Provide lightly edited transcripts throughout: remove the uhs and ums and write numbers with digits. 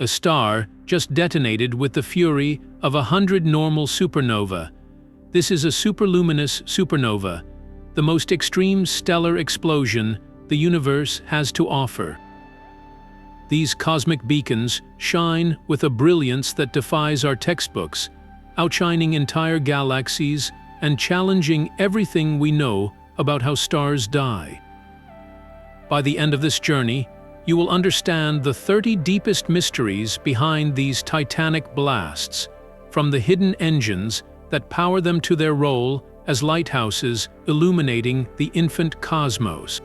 a star just detonated with the fury of 100 normal supernova. This is a superluminous supernova, the most extreme stellar explosion the universe has to offer. These cosmic beacons shine with a brilliance that defies our textbooks, outshining entire galaxies and challenging everything we know about how stars die. By the end of this journey, you will understand the 30 deepest mysteries behind these titanic blasts, from the hidden engines that power them to their role as lighthouses illuminating the infant cosmos.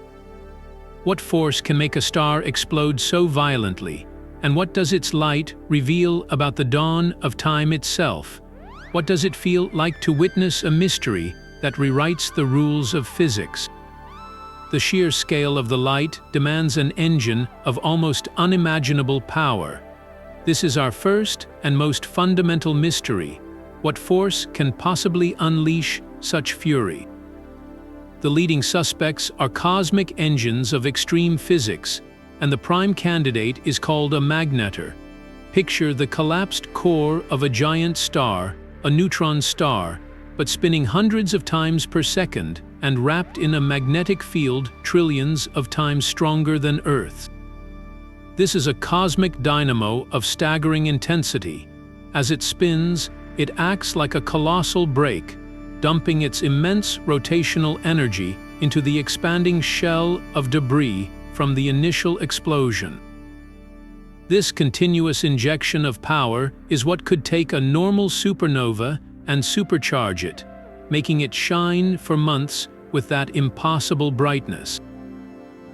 What force can make a star explode so violently, and what does its light reveal about the dawn of time itself? What does it feel like to witness a mystery that rewrites the rules of physics? The sheer scale of the light demands an engine of almost unimaginable power. This is our first and most fundamental mystery. What force can possibly unleash such fury? The leading suspects are cosmic engines of extreme physics, and the prime candidate is called a magnetar. Picture the collapsed core of a giant star, a neutron star, but spinning hundreds of times per second and wrapped in a magnetic field trillions of times stronger than Earth's. This is a cosmic dynamo of staggering intensity. As it spins, it acts like a colossal brake, dumping its immense rotational energy into the expanding shell of debris from the initial explosion. This continuous injection of power is what could take a normal supernova and supercharge it, making it shine for months with that impossible brightness.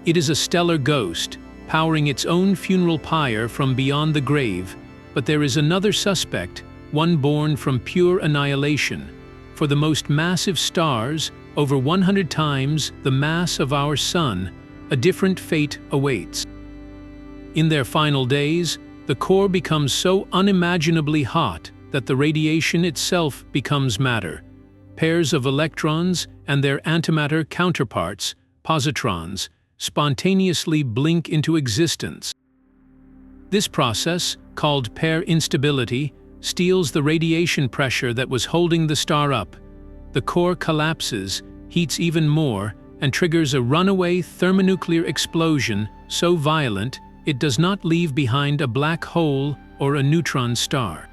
It is a stellar ghost, powering its own funeral pyre from beyond the grave, but there is another suspect, one born from pure annihilation. For the most massive stars, over 100 times the mass of our Sun, a different fate awaits. In their final days, the core becomes so unimaginably hot that the radiation itself becomes matter. Pairs of electrons and their antimatter counterparts, positrons, spontaneously blink into existence. This process, called pair instability, steals the radiation pressure that was holding the star up. The core collapses, heats even more, and triggers a runaway thermonuclear explosion so violent it does not leave behind a black hole or a neutron star.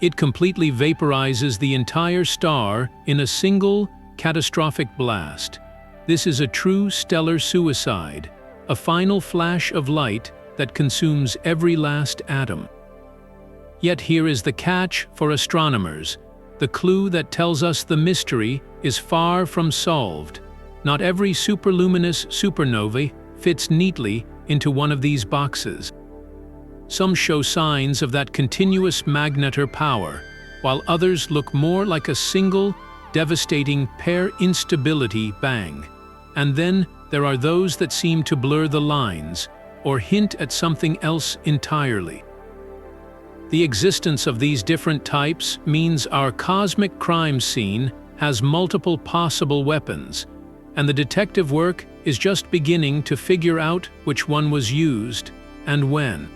It completely vaporizes the entire star in a single, catastrophic blast. This is a true stellar suicide, a final flash of light that consumes every last atom. Yet here is the catch for astronomers. The clue that tells us the mystery is far from solved. Not every superluminous supernovae fits neatly into one of these boxes. Some show signs of that continuous magnetar power, while others look more like a single, devastating pair instability bang. And then there are those that seem to blur the lines, or hint at something else entirely. The existence of these different types means our cosmic crime scene has multiple possible weapons, and the detective work is just beginning to figure out which one was used and when.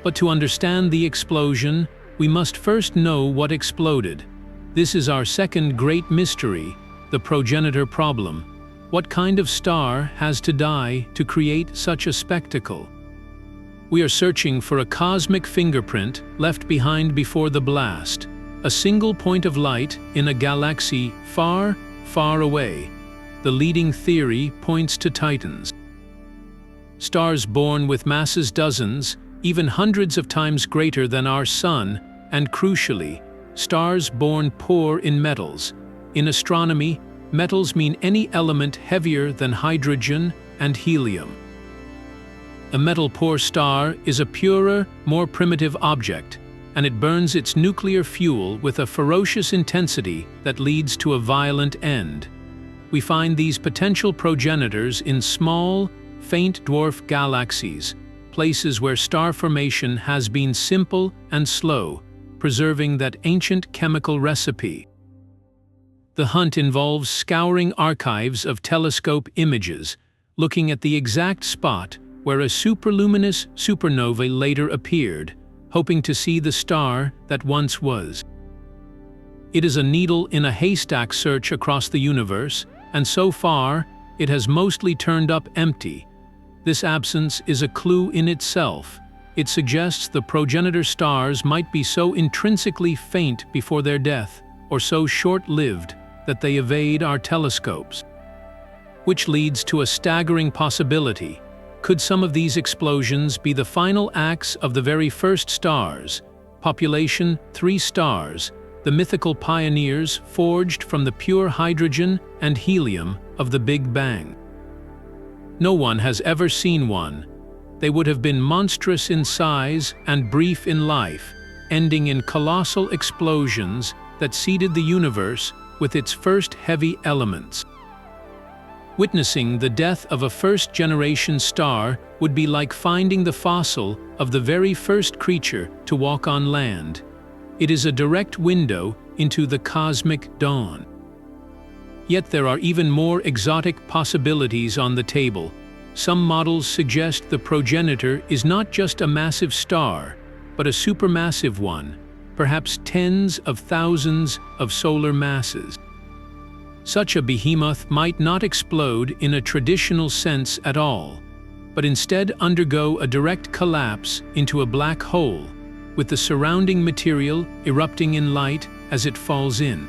But to understand the explosion, we must first know what exploded. This is our second great mystery, the progenitor problem. What kind of star has to die to create such a spectacle? We are searching for a cosmic fingerprint left behind before the blast, a single point of light in a galaxy far, far away. The leading theory points to Titans. Stars born with masses dozens, even hundreds of times greater than our Sun, and crucially, stars born poor in metals. In astronomy, metals mean any element heavier than hydrogen and helium. A metal-poor star is a purer, more primitive object, and it burns its nuclear fuel with a ferocious intensity that leads to a violent end. We find these potential progenitors in small, faint dwarf galaxies, places where star formation has been simple and slow, preserving that ancient chemical recipe. The hunt involves scouring archives of telescope images, looking at the exact spot where a superluminous supernova later appeared, hoping to see the star that once was. It is a needle in a haystack search across the universe, and so far, it has mostly turned up empty. This absence is a clue in itself. It suggests the progenitor stars might be so intrinsically faint before their death, or so short-lived, that they evade our telescopes. Which leads to a staggering possibility. Could some of these explosions be the final acts of the very first stars? Population 3 stars, the mythical pioneers forged from the pure hydrogen and helium of the Big Bang. No one has ever seen one. They would have been monstrous in size and brief in life, ending in colossal explosions that seeded the universe with its first heavy elements. Witnessing the death of a first-generation star would be like finding the fossil of the very first creature to walk on land. It is a direct window into the cosmic dawn. Yet there are even more exotic possibilities on the table. Some models suggest the progenitor is not just a massive star, but a supermassive one, perhaps tens of thousands of solar masses. Such a behemoth might not explode in a traditional sense at all, but instead undergo a direct collapse into a black hole, with the surrounding material erupting in light as it falls in.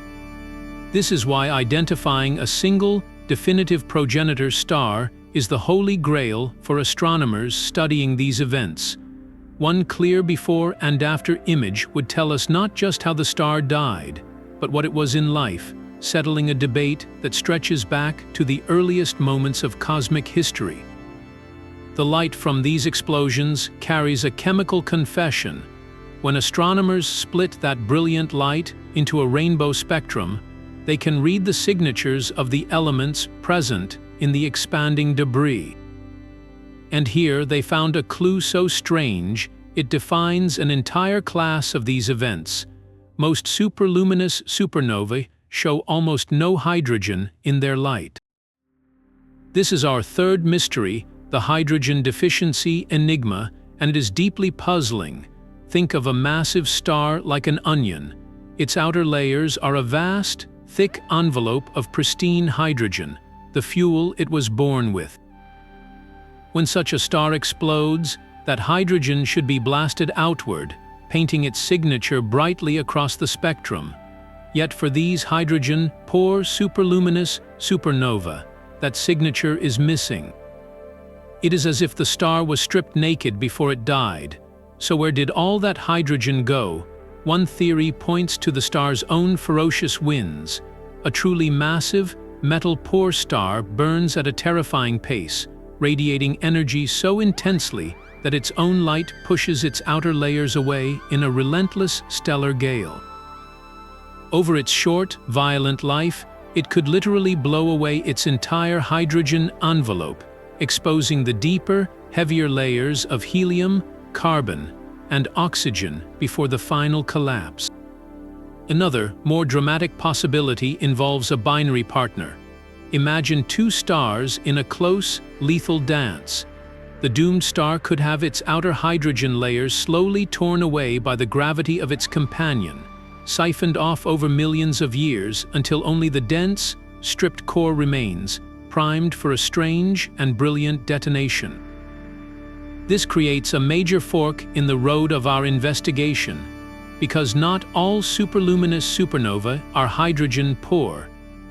This is why identifying a single, definitive progenitor star is the holy grail for astronomers studying these events. One clear before and after image would tell us not just how the star died, but what it was in life, settling a debate that stretches back to the earliest moments of cosmic history. The light from these explosions carries a chemical confession. When astronomers split that brilliant light into a rainbow spectrum, they can read the signatures of the elements present in the expanding debris. And here they found a clue so strange, it defines an entire class of these events. Most superluminous supernovae show almost no hydrogen in their light. This is our third mystery, the hydrogen deficiency enigma, and it is deeply puzzling. Think of a massive star like an onion. Its outer layers are a vast, thick envelope of pristine hydrogen, the fuel it was born with. When such a star explodes, that hydrogen should be blasted outward, painting its signature brightly across the spectrum. Yet for these hydrogen-poor superluminous supernova, that signature is missing. It is as if the star was stripped naked before it died. So where did all that hydrogen go? One theory points to the star's own ferocious winds. A truly massive, metal-poor star burns at a terrifying pace, radiating energy so intensely that its own light pushes its outer layers away in a relentless stellar gale. Over its short, violent life, it could literally blow away its entire hydrogen envelope, exposing the deeper, heavier layers of helium, carbon, and oxygen before the final collapse. Another, more dramatic possibility involves a binary partner. Imagine two stars in a close, lethal dance. The doomed star could have its outer hydrogen layers slowly torn away by the gravity of its companion, siphoned off over millions of years until only the dense, stripped core remains, primed for a strange and brilliant detonation. This creates a major fork in the road of our investigation, because not all superluminous supernovae are hydrogen-poor.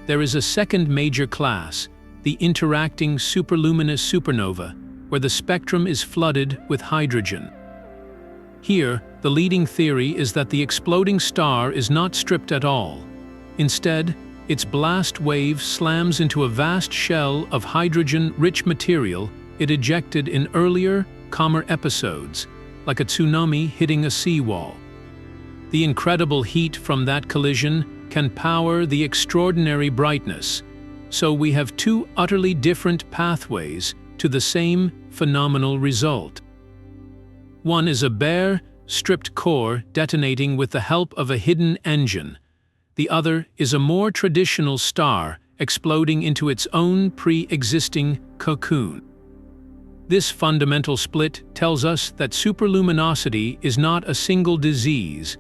There is a second major class, the interacting superluminous supernova, where the spectrum is flooded with hydrogen. Here, the leading theory is that the exploding star is not stripped at all. Instead, its blast wave slams into a vast shell of hydrogen-rich material it ejected in earlier, calmer episodes, like a tsunami hitting a seawall. The incredible heat from that collision can power the extraordinary brightness, so we have two utterly different pathways to the same phenomenal result. One is a bare, stripped core detonating with the help of a hidden engine. The other is a more traditional star exploding into its own pre-existing cocoon. This fundamental split tells us that superluminosity is not a single disease,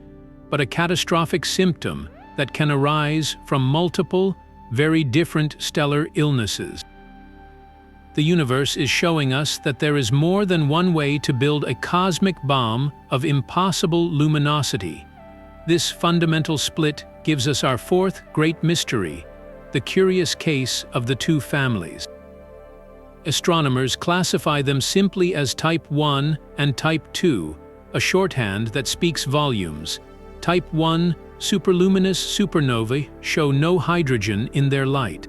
but a catastrophic symptom that can arise from multiple, very different stellar illnesses. The universe is showing us that there is more than one way to build a cosmic bomb of impossible luminosity. This fundamental split gives us our fourth great mystery, the curious case of the two families. Astronomers classify them simply as Type 1 and Type 2, a shorthand that speaks volumes. Type 1 superluminous supernovae show no hydrogen in their light.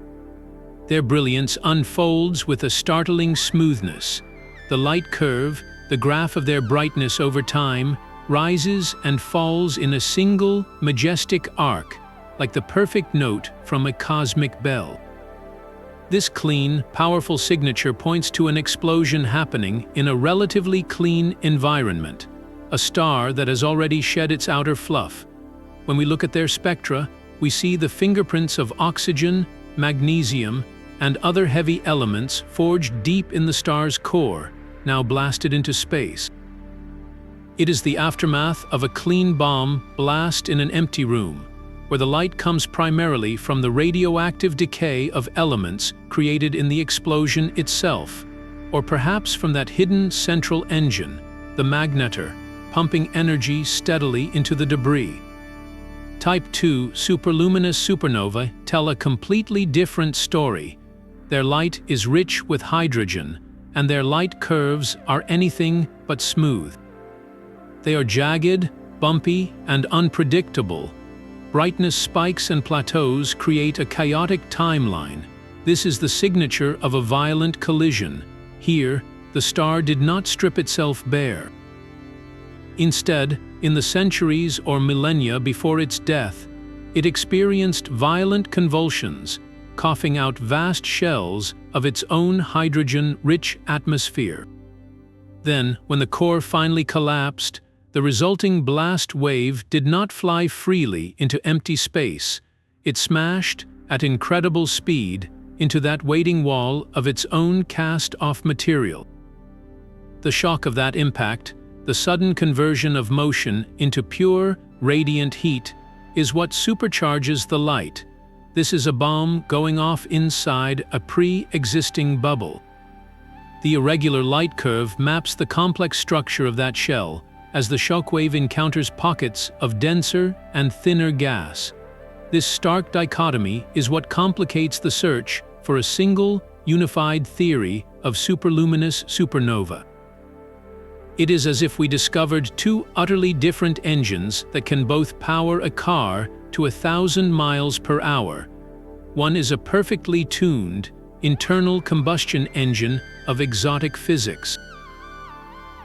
Their brilliance unfolds with a startling smoothness. The light curve, the graph of their brightness over time, rises and falls in a single, majestic arc, like the perfect note from a cosmic bell. This clean, powerful signature points to an explosion happening in a relatively clean environment, a star that has already shed its outer fluff. When we look at their spectra, we see the fingerprints of oxygen, magnesium, and other heavy elements forged deep in the star's core, now blasted into space. It is the aftermath of a clean bomb blast in an empty room, where the light comes primarily from the radioactive decay of elements created in the explosion itself, or perhaps from that hidden central engine, the magnetar, pumping energy steadily into the debris. Type 2 superluminous supernovae tell a completely different story. Their light is rich with hydrogen, and their light curves are anything but smooth. They are jagged, bumpy, and unpredictable. Brightness spikes and plateaus create a chaotic timeline. This is the signature of a violent collision. Here, the star did not strip itself bare. Instead, in the centuries or millennia before its death, it experienced violent convulsions, coughing out vast shells of its own hydrogen-rich atmosphere. Then, when the core finally collapsed, the resulting blast wave did not fly freely into empty space. It smashed, at incredible speed, into that waiting wall of its own cast-off material. The shock of that impact, the sudden conversion of motion into pure, radiant heat, is what supercharges the light. This is a bomb going off inside a pre-existing bubble. The irregular light curve maps the complex structure of that shell as the shockwave encounters pockets of denser and thinner gas. This stark dichotomy is what complicates the search for a single, unified theory of superluminous supernova. It is as if we discovered two utterly different engines that can both power a car to 1,000 miles per hour. One is a perfectly tuned, internal combustion engine of exotic physics.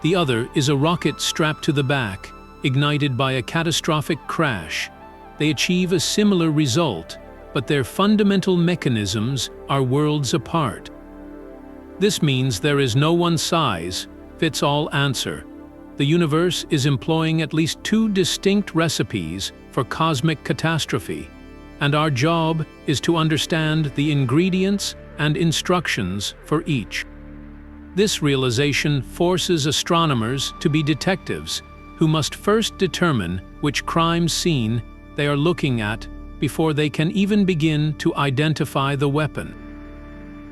The other is a rocket strapped to the back, ignited by a catastrophic crash. They achieve a similar result, but their fundamental mechanisms are worlds apart. This means there is no one-size-fits-all answer. The universe is employing at least two distinct recipes for cosmic catastrophe, and our job is to understand the ingredients and instructions for each. This realization forces astronomers to be detectives who must first determine which crime scene they are looking at before they can even begin to identify the weapon.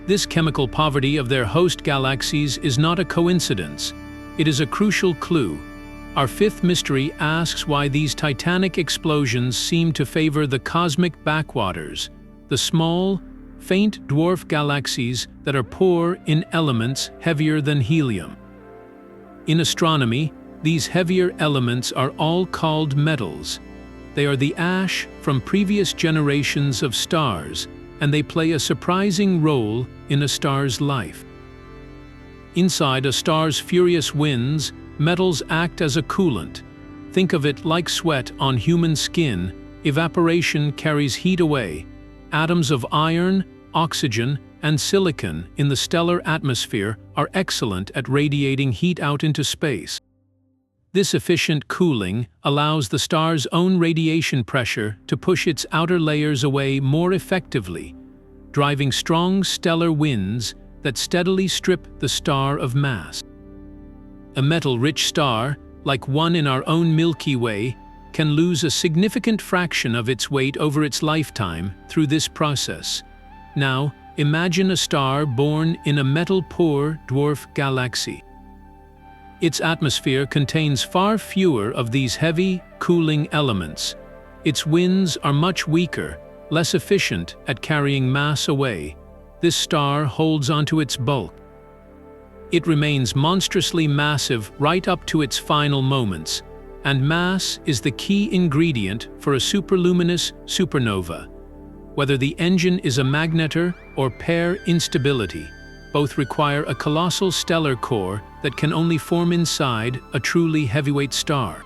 This chemical poverty of their host galaxies is not a coincidence. It is a crucial clue. Our fifth mystery asks why these titanic explosions seem to favor the cosmic backwaters, the small, faint dwarf galaxies that are poor in elements heavier than helium. In astronomy, these heavier elements are all called metals. They are the ash from previous generations of stars, and they play a surprising role in a star's life. Inside a star's furious winds, metals act as a coolant. Think of it like sweat on human skin. Evaporation carries heat away. Atoms of iron, oxygen, and silicon in the stellar atmosphere are excellent at radiating heat out into space. This efficient cooling allows the star's own radiation pressure to push its outer layers away more effectively. Driving strong stellar winds, that steadily strip the star of mass. A metal-rich star, like one in our own Milky Way, can lose a significant fraction of its weight over its lifetime through this process. Now, imagine a star born in a metal-poor dwarf galaxy. Its atmosphere contains far fewer of these heavy, cooling elements. Its winds are much weaker, less efficient at carrying mass away. This star holds onto its bulk. It remains monstrously massive right up to its final moments, and mass is the key ingredient for a superluminous supernova. Whether the engine is a magnetar or pair instability, both require a colossal stellar core that can only form inside a truly heavyweight star.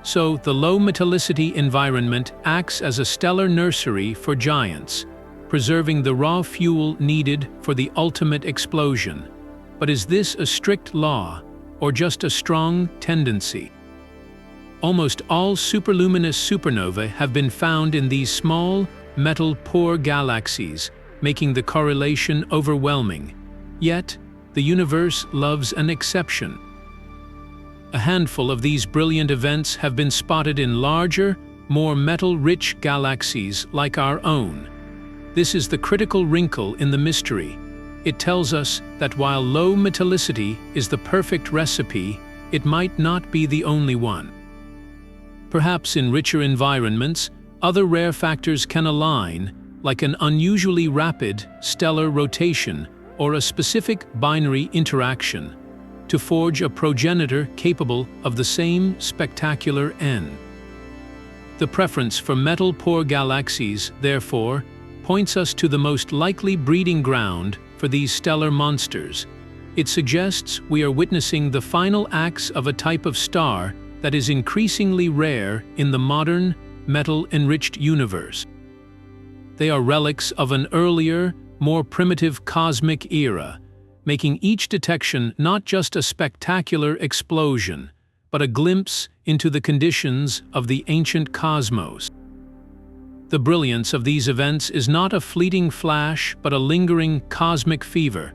So, the low metallicity environment acts as a stellar nursery for giants, preserving the raw fuel needed for the ultimate explosion. But is this a strict law, or just a strong tendency? Almost all superluminous supernovae have been found in these small, metal-poor galaxies, making the correlation overwhelming. Yet, the universe loves an exception. A handful of these brilliant events have been spotted in larger, more metal-rich galaxies like our own. This is the critical wrinkle in the mystery. It tells us that while low metallicity is the perfect recipe, it might not be the only one. Perhaps in richer environments, other rare factors can align, like an unusually rapid stellar rotation or a specific binary interaction, to forge a progenitor capable of the same spectacular end. The preference for metal-poor galaxies, therefore, points us to the most likely breeding ground for these stellar monsters. It suggests we are witnessing the final acts of a type of star that is increasingly rare in the modern, metal-enriched universe. They are relics of an earlier, more primitive cosmic era, making each detection not just a spectacular explosion, but a glimpse into the conditions of the ancient cosmos. The brilliance of these events is not a fleeting flash, but a lingering cosmic fever.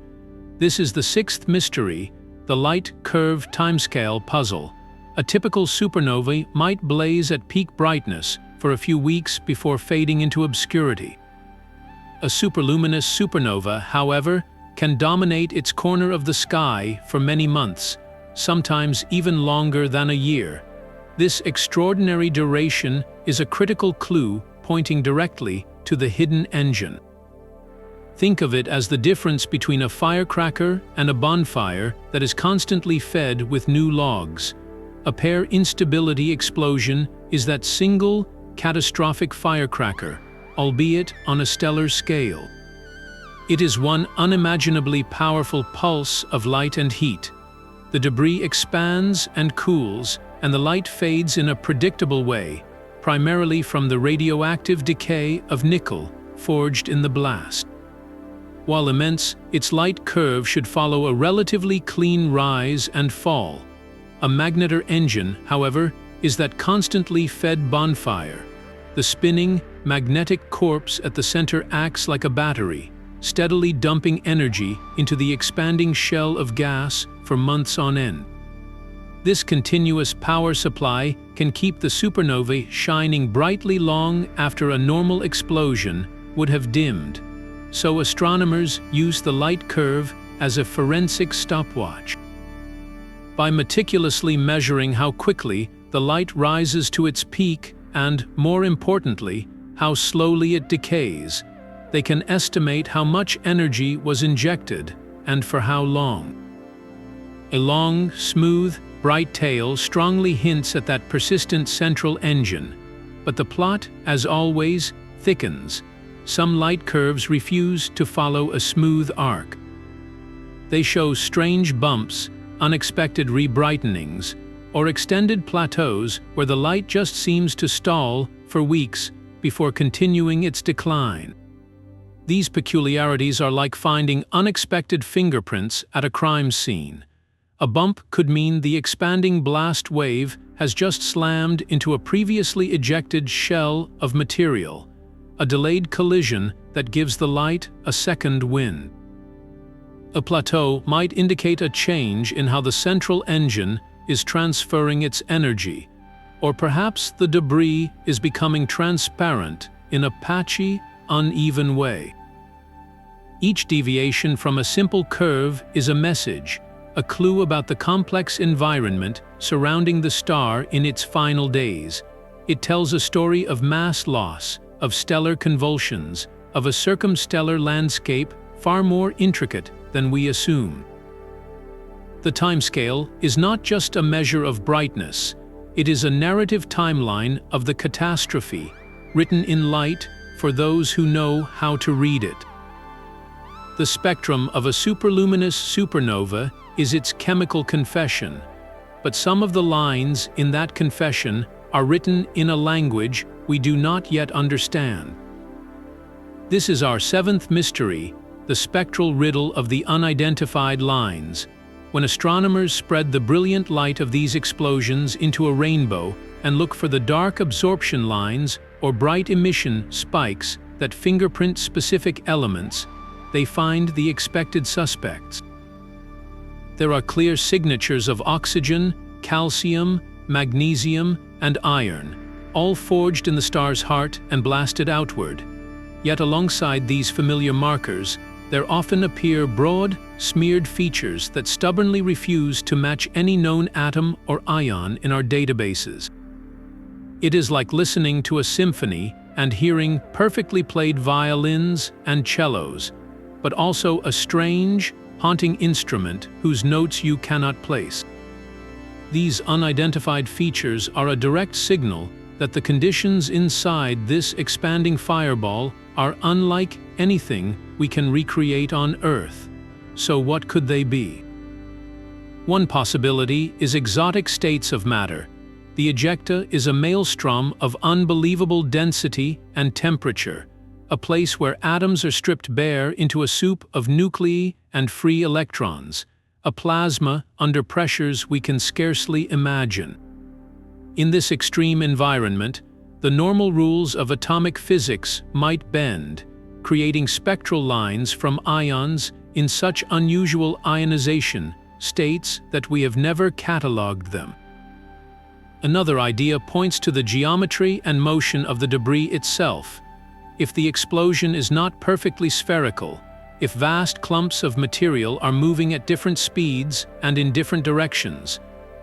This is the sixth mystery, the light curve timescale puzzle. A typical supernova might blaze at peak brightness for a few weeks before fading into obscurity. A superluminous supernova, however, can dominate its corner of the sky for many months, sometimes even longer than a year. This extraordinary duration is a critical clue pointing directly to the hidden engine. Think of it as the difference between a firecracker and a bonfire that is constantly fed with new logs. A pair instability explosion is that single, catastrophic firecracker, albeit on a stellar scale. It is one unimaginably powerful pulse of light and heat. The debris expands and cools, and the light fades in a predictable way, primarily from the radioactive decay of nickel forged in the blast. While immense, its light curve should follow a relatively clean rise and fall. A magnetar engine, however, is that constantly fed bonfire. The spinning, magnetic corpse at the center acts like a battery, steadily dumping energy into the expanding shell of gas for months on end. This continuous power supply can keep the supernovae shining brightly long after a normal explosion would have dimmed. So astronomers use the light curve as a forensic stopwatch. By meticulously measuring how quickly the light rises to its peak and, more importantly, how slowly it decays, they can estimate how much energy was injected and for how long. A long, smooth, bright tail strongly hints at that persistent central engine, but the plot, as always, thickens. Some light curves refuse to follow a smooth arc. They show strange bumps, unexpected rebrightenings, or extended plateaus where the light just seems to stall for weeks before continuing its decline. These peculiarities are like finding unexpected fingerprints at a crime scene. A bump could mean the expanding blast wave has just slammed into a previously ejected shell of material, a delayed collision that gives the light a second wind. A plateau might indicate a change in how the central engine is transferring its energy, or perhaps the debris is becoming transparent in a patchy, uneven way. Each deviation from a simple curve is a message, a clue about the complex environment surrounding the star in its final days. It tells a story of mass loss, of stellar convulsions, of a circumstellar landscape far more intricate than we assume. The timescale is not just a measure of brightness, it is a narrative timeline of the catastrophe, written in light for those who know how to read it. The spectrum of a superluminous supernova is its chemical confession, but some of the lines in that confession are written in a language we do not yet understand. This is our seventh mystery, the spectral riddle of the unidentified lines. When astronomers spread the brilliant light of these explosions into a rainbow and look for the dark absorption lines or bright emission spikes that fingerprint specific elements, they find the expected suspects. There are clear signatures of oxygen, calcium, magnesium, and iron, all forged in the star's heart and blasted outward. Yet alongside these familiar markers, there often appear broad, smeared features that stubbornly refuse to match any known atom or ion in our databases. It is like listening to a symphony and hearing perfectly played violins and cellos, but also a strange, haunting instrument whose notes you cannot place. These unidentified features are a direct signal that the conditions inside this expanding fireball are unlike anything we can recreate on Earth. So what could they be? One possibility is exotic states of matter. The ejecta is a maelstrom of unbelievable density and temperature, a place where atoms are stripped bare into a soup of nuclei and free electrons, a plasma under pressures we can scarcely imagine. In this extreme environment, the normal rules of atomic physics might bend, creating spectral lines from ions in such unusual ionization states that we have never catalogued them. Another idea points to the geometry and motion of the debris itself. If the explosion is not perfectly spherical, if vast clumps of material are moving at different speeds and in different directions,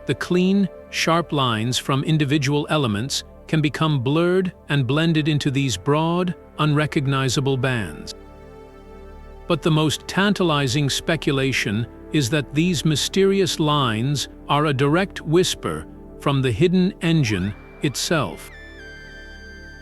the clean, sharp lines from individual elements can become blurred and blended into these broad, unrecognizable bands. But the most tantalizing speculation is that these mysterious lines are a direct whisper from the hidden engine itself.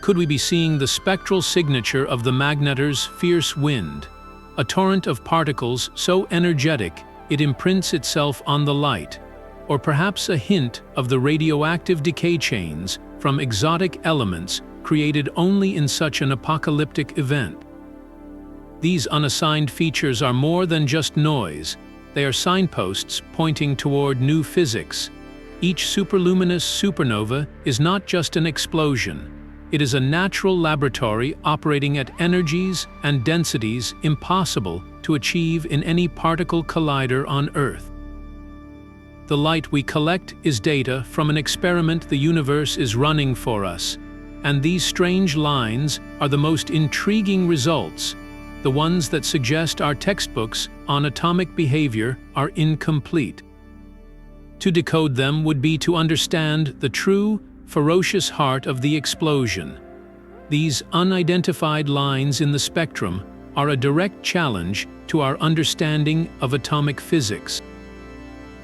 Could we be seeing the spectral signature of the magnetar's fierce wind, a torrent of particles so energetic it imprints itself on the light, or perhaps a hint of the radioactive decay chains from exotic elements created only in such an apocalyptic event? These unassigned features are more than just noise. They are signposts pointing toward new physics. Each superluminous supernova is not just an explosion. It is a natural laboratory operating at energies and densities impossible to achieve in any particle collider on Earth. The light we collect is data from an experiment the universe is running for us, and these strange lines are the most intriguing results, the ones that suggest our textbooks on atomic behavior are incomplete. To decode them would be to understand the true, ferocious heart of the explosion. These unidentified lines in the spectrum are a direct challenge to our understanding of atomic physics.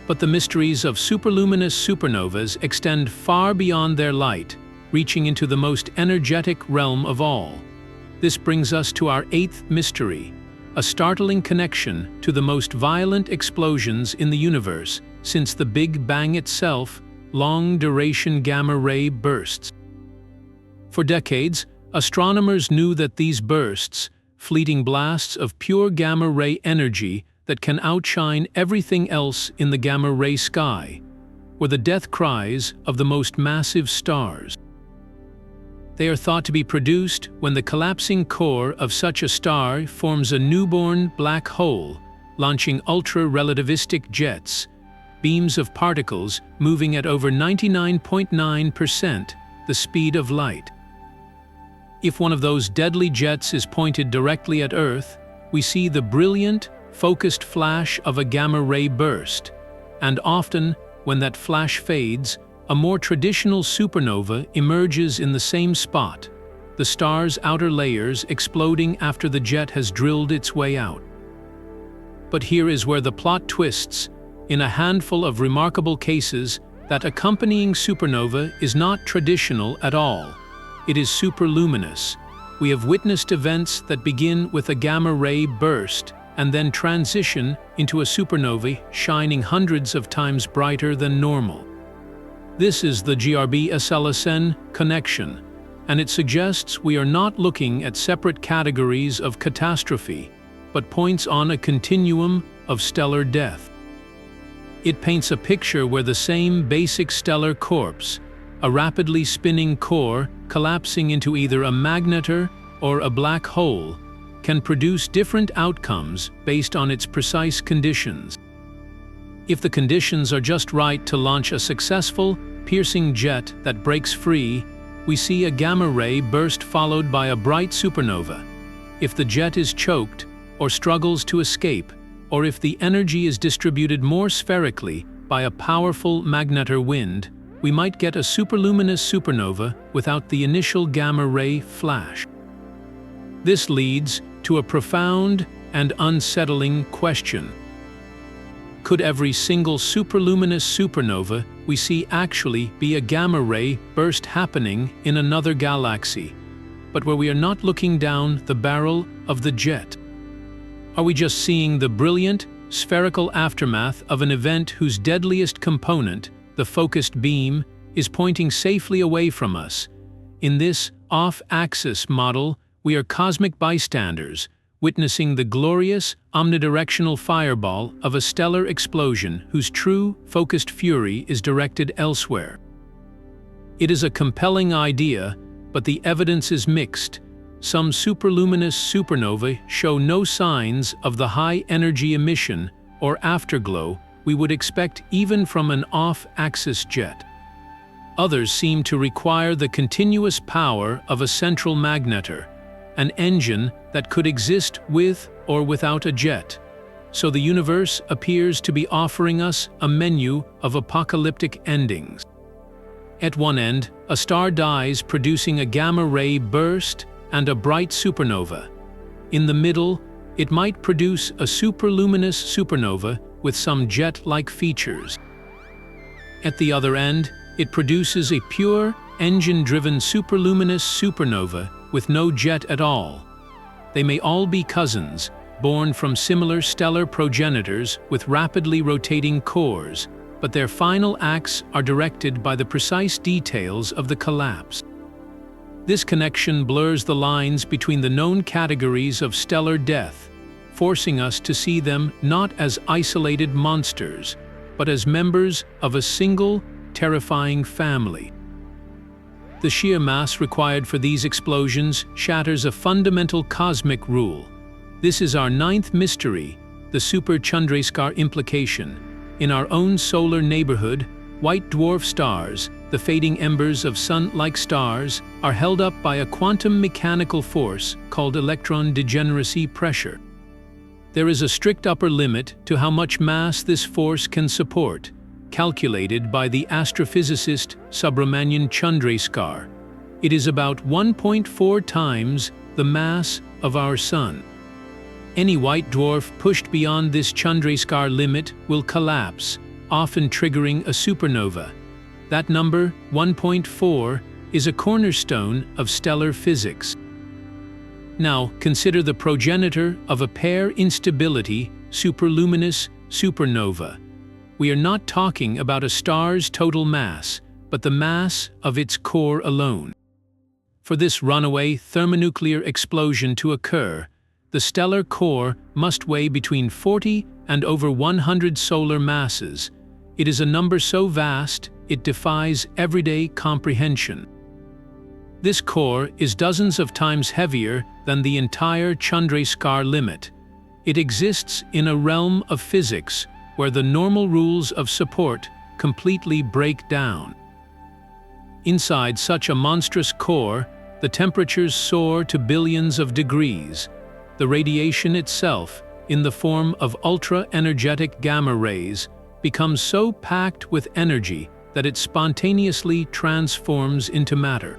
But the mysteries of superluminous supernovas extend far beyond their light, reaching into the most energetic realm of all. This brings us to our eighth mystery, a startling connection to the most violent explosions in the universe since the Big Bang itself, long-duration gamma-ray bursts. For decades, astronomers knew that these bursts, fleeting blasts of pure gamma-ray energy that can outshine everything else in the gamma-ray sky, were the death cries of the most massive stars. They are thought to be produced when the collapsing core of such a star forms a newborn black hole, launching ultra-relativistic jets, beams of particles moving at over 99.9% the speed of light. If one of those deadly jets is pointed directly at Earth, we see the brilliant, focused flash of a gamma-ray burst, and often, when that flash fades, a more traditional supernova emerges in the same spot, the star's outer layers exploding after the jet has drilled its way out. But here is where the plot twists. In a handful of remarkable cases, that accompanying supernova is not traditional at all. It is superluminous. We have witnessed events that begin with a gamma-ray burst and then transition into a supernova shining hundreds of times brighter than normal. This is the GRB-SLSN connection, and it suggests we are not looking at separate categories of catastrophe, but points on a continuum of stellar death. It paints a picture where the same basic stellar corpse, a rapidly spinning core collapsing into either a magnetar or a black hole, can produce different outcomes based on its precise conditions. If the conditions are just right to launch a successful, piercing jet that breaks free, we see a gamma-ray burst followed by a bright supernova. If the jet is choked or struggles to escape, or if the energy is distributed more spherically by a powerful magnetar wind, we might get a superluminous supernova without the initial gamma-ray flash. This leads to a profound and unsettling question. Could every single superluminous supernova we see actually be a gamma-ray burst happening in another galaxy, but where we are not looking down the barrel of the jet? Are we just seeing the brilliant, spherical aftermath of an event whose deadliest component, the focused beam, is pointing safely away from us? In this off-axis model, we are cosmic bystanders, witnessing the glorious, omnidirectional fireball of a stellar explosion whose true, focused fury is directed elsewhere. It is a compelling idea, but the evidence is mixed. Some superluminous supernovae show no signs of the high-energy emission or afterglow we would expect even from an off-axis jet. Others seem to require the continuous power of a central magnetar, an engine that could exist with or without a jet. So the universe appears to be offering us a menu of apocalyptic endings. At one end, a star dies producing a gamma-ray burst and a bright supernova. In the middle, it might produce a superluminous supernova with some jet-like features. At the other end, it produces a pure, engine-driven superluminous supernova with no jet at all. They may all be cousins, born from similar stellar progenitors with rapidly rotating cores, but their final acts are directed by the precise details of the collapse. This connection blurs the lines between the known categories of stellar death, forcing us to see them not as isolated monsters, but as members of a single, terrifying family. The sheer mass required for these explosions shatters a fundamental cosmic rule. This is our ninth mystery, the Super-Chandrasekhar implication. In our own solar neighborhood, white dwarf stars, the fading embers of sun-like stars, are held up by a quantum mechanical force called electron degeneracy pressure. There is a strict upper limit to how much mass this force can support, calculated by the astrophysicist Subramanian Chandrasekhar. It is about 1.4 times the mass of our Sun. Any white dwarf pushed beyond this Chandrasekhar limit will collapse, often triggering a supernova. That number, 1.4, is a cornerstone of stellar physics. Now, consider the progenitor of a pair instability, superluminous supernova. We are not talking about a star's total mass, but the mass of its core alone. For this runaway thermonuclear explosion to occur, the stellar core must weigh between 40 and over 100 solar masses. It is a number so vast, it defies everyday comprehension. This core is dozens of times heavier than the entire Chandrasekhar limit. It exists in a realm of physics where the normal rules of support completely break down. Inside such a monstrous core, the temperatures soar to billions of degrees. The radiation itself, in the form of ultra-energetic gamma rays, becomes so packed with energy that it spontaneously transforms into matter.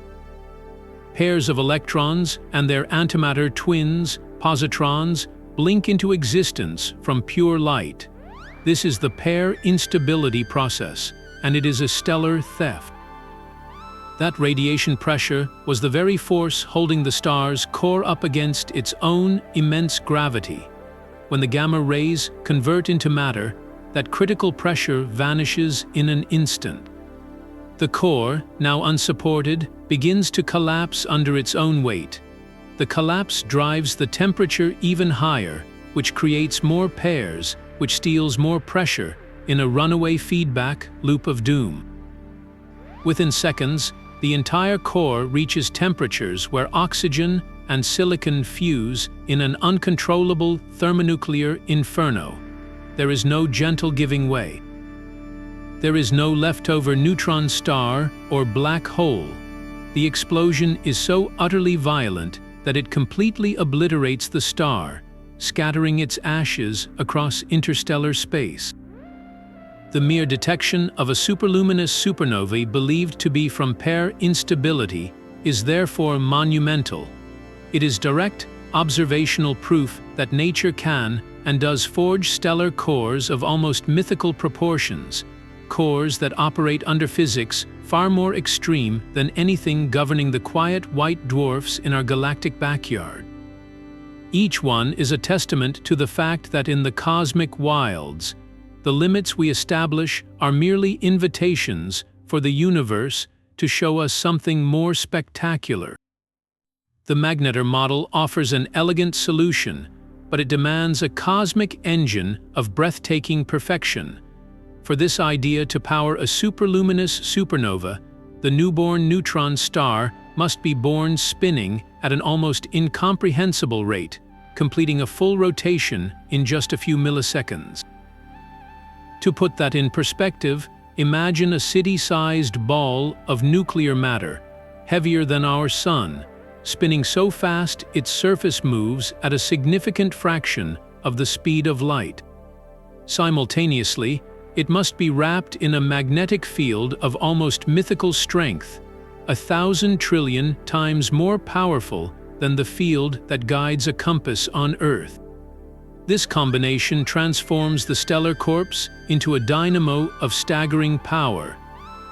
Pairs of electrons and their antimatter twins, positrons, blink into existence from pure light. This is the pair instability process, and it is a stellar theft. That radiation pressure was the very force holding the star's core up against its own immense gravity. When the gamma rays convert into matter, that critical pressure vanishes in an instant. The core, now unsupported, begins to collapse under its own weight. The collapse drives the temperature even higher, which creates more pairs, which steals more pressure in a runaway feedback loop of doom. Within seconds, the entire core reaches temperatures where oxygen and silicon fuse in an uncontrollable thermonuclear inferno. There is no gentle giving way. There is no leftover neutron star or black hole. The explosion is so utterly violent that it completely obliterates the star, scattering its ashes across interstellar space. The mere detection of a superluminous supernovae believed to be from pair instability is therefore monumental. It is direct, observational proof that nature can and does forge stellar cores of almost mythical proportions, cores that operate under physics far more extreme than anything governing the quiet white dwarfs in our galactic backyard. Each one is a testament to the fact that in the cosmic wilds, the limits we establish are merely invitations for the universe to show us something more spectacular. The magnetar model offers an elegant solution, but it demands a cosmic engine of breathtaking perfection. For this idea to power a superluminous supernova, the newborn neutron star must be born spinning at an almost incomprehensible rate, completing a full rotation in just a few milliseconds. To put that in perspective, imagine a city-sized ball of nuclear matter, heavier than our Sun, spinning so fast its surface moves at a significant fraction of the speed of light. Simultaneously, it must be wrapped in a magnetic field of almost mythical strength, 1,000 trillion times more powerful than the field that guides a compass on Earth. This combination transforms the stellar corpse into a dynamo of staggering power.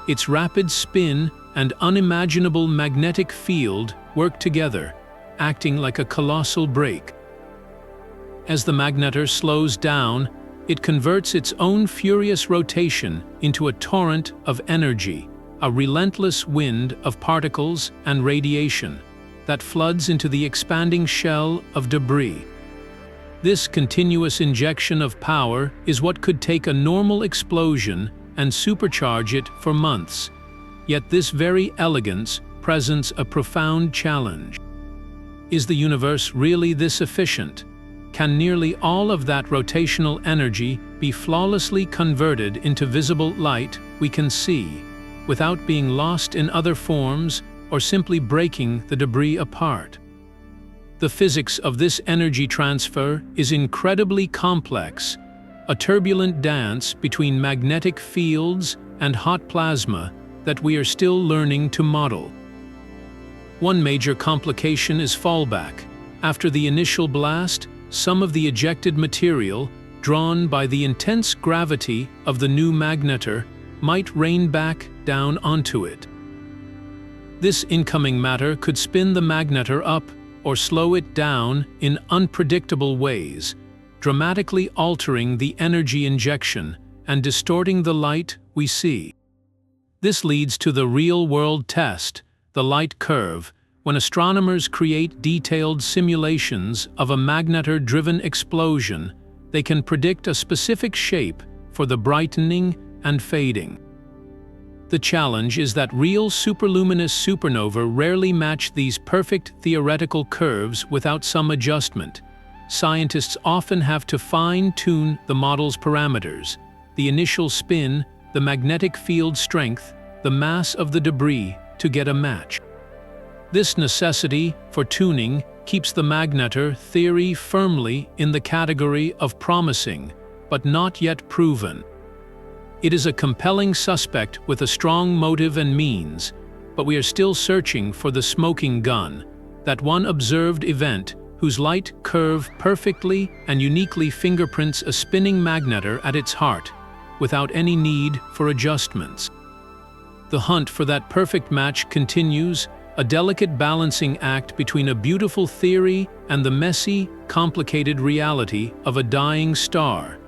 Its rapid spin and unimaginable magnetic field work together, acting like a colossal brake. As the magnetar slows down, it converts its own furious rotation into a torrent of energy, a relentless wind of particles and radiation that floods into the expanding shell of debris. This continuous injection of power is what could take a normal explosion and supercharge it for months. Yet this very elegance presents a profound challenge. Is the universe really this efficient? Can nearly all of that rotational energy be flawlessly converted into visible light we can see, without being lost in other forms or simply breaking the debris apart? The physics of this energy transfer is incredibly complex, a turbulent dance between magnetic fields and hot plasma that we are still learning to model. One major complication is fallback. After the initial blast, some of the ejected material, drawn by the intense gravity of the new magnetar, might rain back down onto it. This incoming matter could spin the magnetar up or slow it down in unpredictable ways, dramatically altering the energy injection and distorting the light we see. This leads to the real-world test, the light curve, when astronomers create detailed simulations of a magnetar-driven explosion. They can predict a specific shape for the brightening and fading. The challenge is that real superluminous supernovae rarely match these perfect theoretical curves without some adjustment. scientists often have to fine-tune the model's parameters: the initial spin, the magnetic field strength, the mass of the debris, to get a match. This necessity for tuning keeps the magnetar theory firmly in the category of promising, but not yet proven. It is a compelling suspect with a strong motive and means, but we are still searching for the smoking gun, that one observed event whose light curve perfectly and uniquely fingerprints a spinning magnetar at its heart, without any need for adjustments. The hunt for that perfect match continues, a delicate balancing act between a beautiful theory and the messy, complicated reality of a dying star.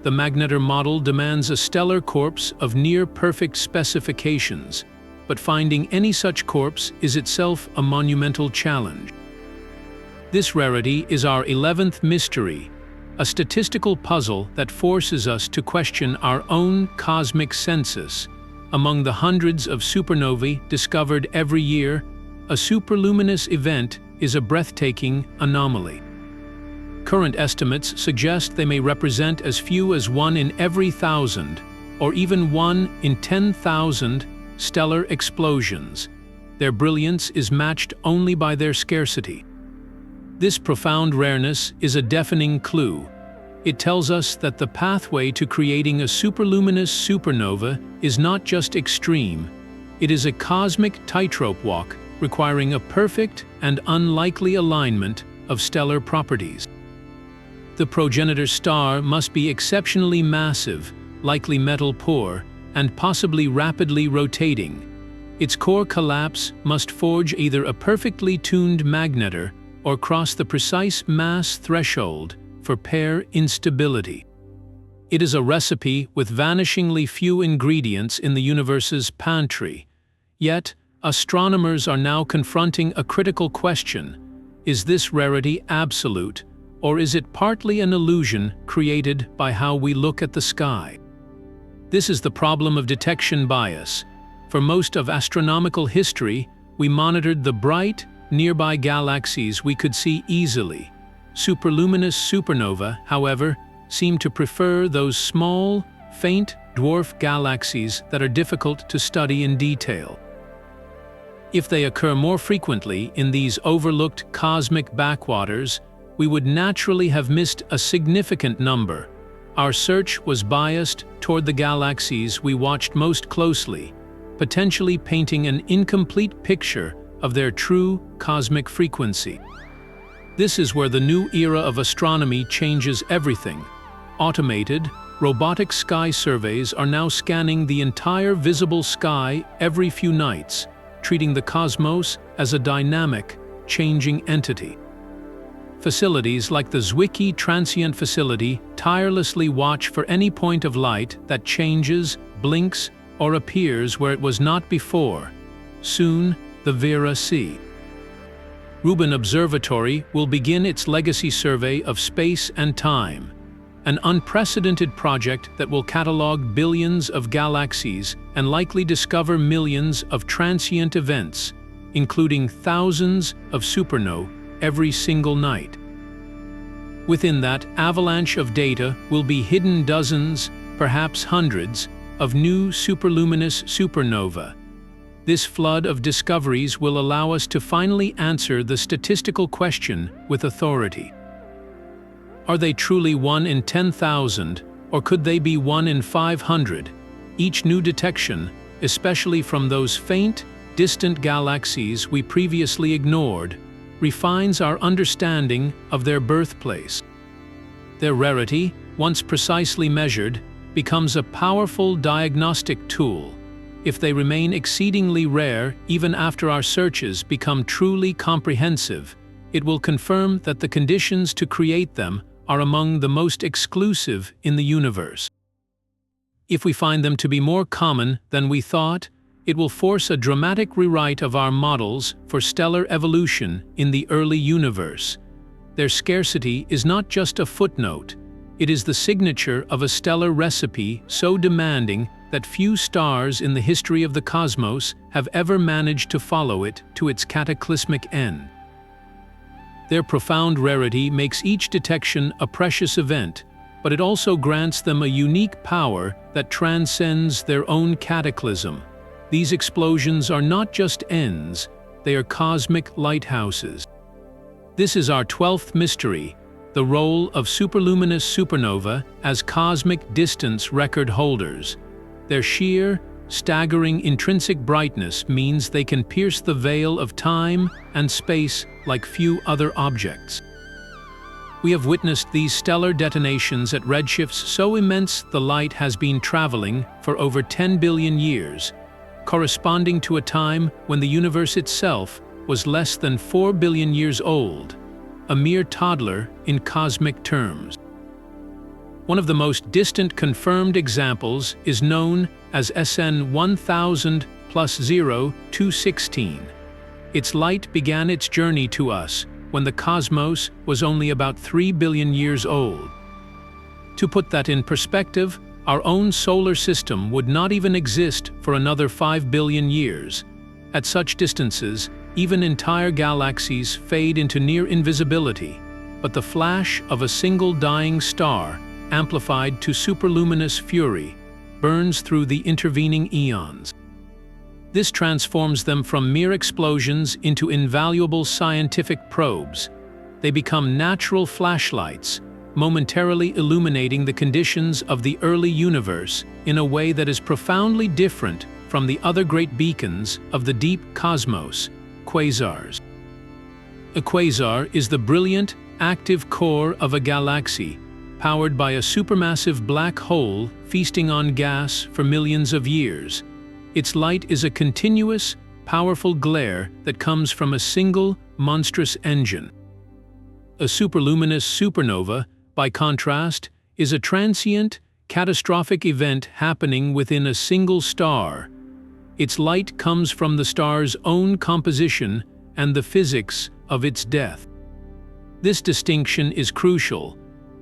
The magnetar model demands a stellar corpse of near-perfect specifications, but finding any such corpse is itself a monumental challenge. This rarity is our 11th mystery, a statistical puzzle that forces us to question our own cosmic census. Among the hundreds of supernovae discovered every year, a superluminous event is a breathtaking anomaly. Current estimates suggest they may represent as few as 1 in every 1,000, or even 1 in 10,000 stellar explosions. Their brilliance is matched only by their scarcity. This profound rareness is a deafening clue. It tells us that the pathway to creating a superluminous supernova is not just extreme, it is a cosmic tightrope walk requiring a perfect and unlikely alignment of stellar properties. The progenitor star must be exceptionally massive, likely metal-poor, and possibly rapidly rotating. Its core collapse must forge either a perfectly tuned magnetar or cross the precise mass threshold for pair instability. It is a recipe with vanishingly few ingredients in the universe's pantry. Yet, astronomers are now confronting a critical question: is this rarity absolute, or is it partly an illusion created by how we look at the sky? This is the problem of detection bias. For most of astronomical history, we monitored the bright, nearby galaxies we could see easily. Superluminous supernova, however, seem to prefer those small, faint dwarf galaxies that are difficult to study in detail. If they occur more frequently in these overlooked cosmic backwaters, we would naturally have missed a significant number. Our search was biased toward the galaxies we watched most closely, potentially painting an incomplete picture of their true cosmic frequency. This is where the new era of astronomy changes everything. Automated, robotic sky surveys are now scanning the entire visible sky every few nights, treating the cosmos as a dynamic, changing entity. Facilities like the Zwicky Transient Facility tirelessly watch for any point of light that changes, blinks, or appears where it was not before. Soon, the Vera C. Rubin Observatory will begin its legacy survey of space and time, an unprecedented project that will catalog billions of galaxies and likely discover millions of transient events, including thousands of supernovae every single night. Within that avalanche of data will be hidden dozens, perhaps hundreds, of new superluminous supernova. This flood of discoveries will allow us to finally answer the statistical question with authority. Are they truly 1 in 10,000, or could they be 1 in 500? Each new detection, especially from those faint, distant galaxies we previously ignored, refines our understanding of their birthplace. Their rarity, once precisely measured, becomes a powerful diagnostic tool. If they remain exceedingly rare even after our searches become truly comprehensive, it will confirm that the conditions to create them are among the most exclusive in the universe. If we find them to be more common than we thought, it will force a dramatic rewrite of our models for stellar evolution in the early universe. Their scarcity is not just a footnote, it is the signature of a stellar recipe so demanding that few stars in the history of the cosmos have ever managed to follow it to its cataclysmic end. Their profound rarity makes each detection a precious event, but it also grants them a unique power that transcends their own cataclysm. These explosions are not just ends, they are cosmic lighthouses. This is our 12th mystery, the role of superluminous supernovae as cosmic distance record holders. Their sheer, staggering intrinsic brightness means they can pierce the veil of time and space like few other objects. We have witnessed these stellar detonations at redshifts so immense the light has been traveling for over 10 billion years, corresponding to a time when the universe itself was less than 4 billion years old, a mere toddler in cosmic terms. One of the most distant confirmed examples is known as SN 1000 plus 216. Its light began its journey to us when the cosmos was only about 3 billion years old. To put that in perspective, our own solar system would not even exist for another 5 billion years. At such distances, even entire galaxies fade into near invisibility, but the flash of a single dying star, amplified to superluminous fury, burns through the intervening eons. This transforms them from mere explosions into invaluable scientific probes. They become natural flashlights, momentarily illuminating the conditions of the early universe in a way that is profoundly different from the other great beacons of the deep cosmos, quasars. A quasar is the brilliant, active core of a galaxy, powered by a supermassive black hole feasting on gas for millions of years. Its light is a continuous, powerful glare that comes from a single, monstrous engine. A superluminous supernova, by contrast, is a transient, catastrophic event happening within a single star. Its light comes from the star's own composition and the physics of its death. This distinction is crucial.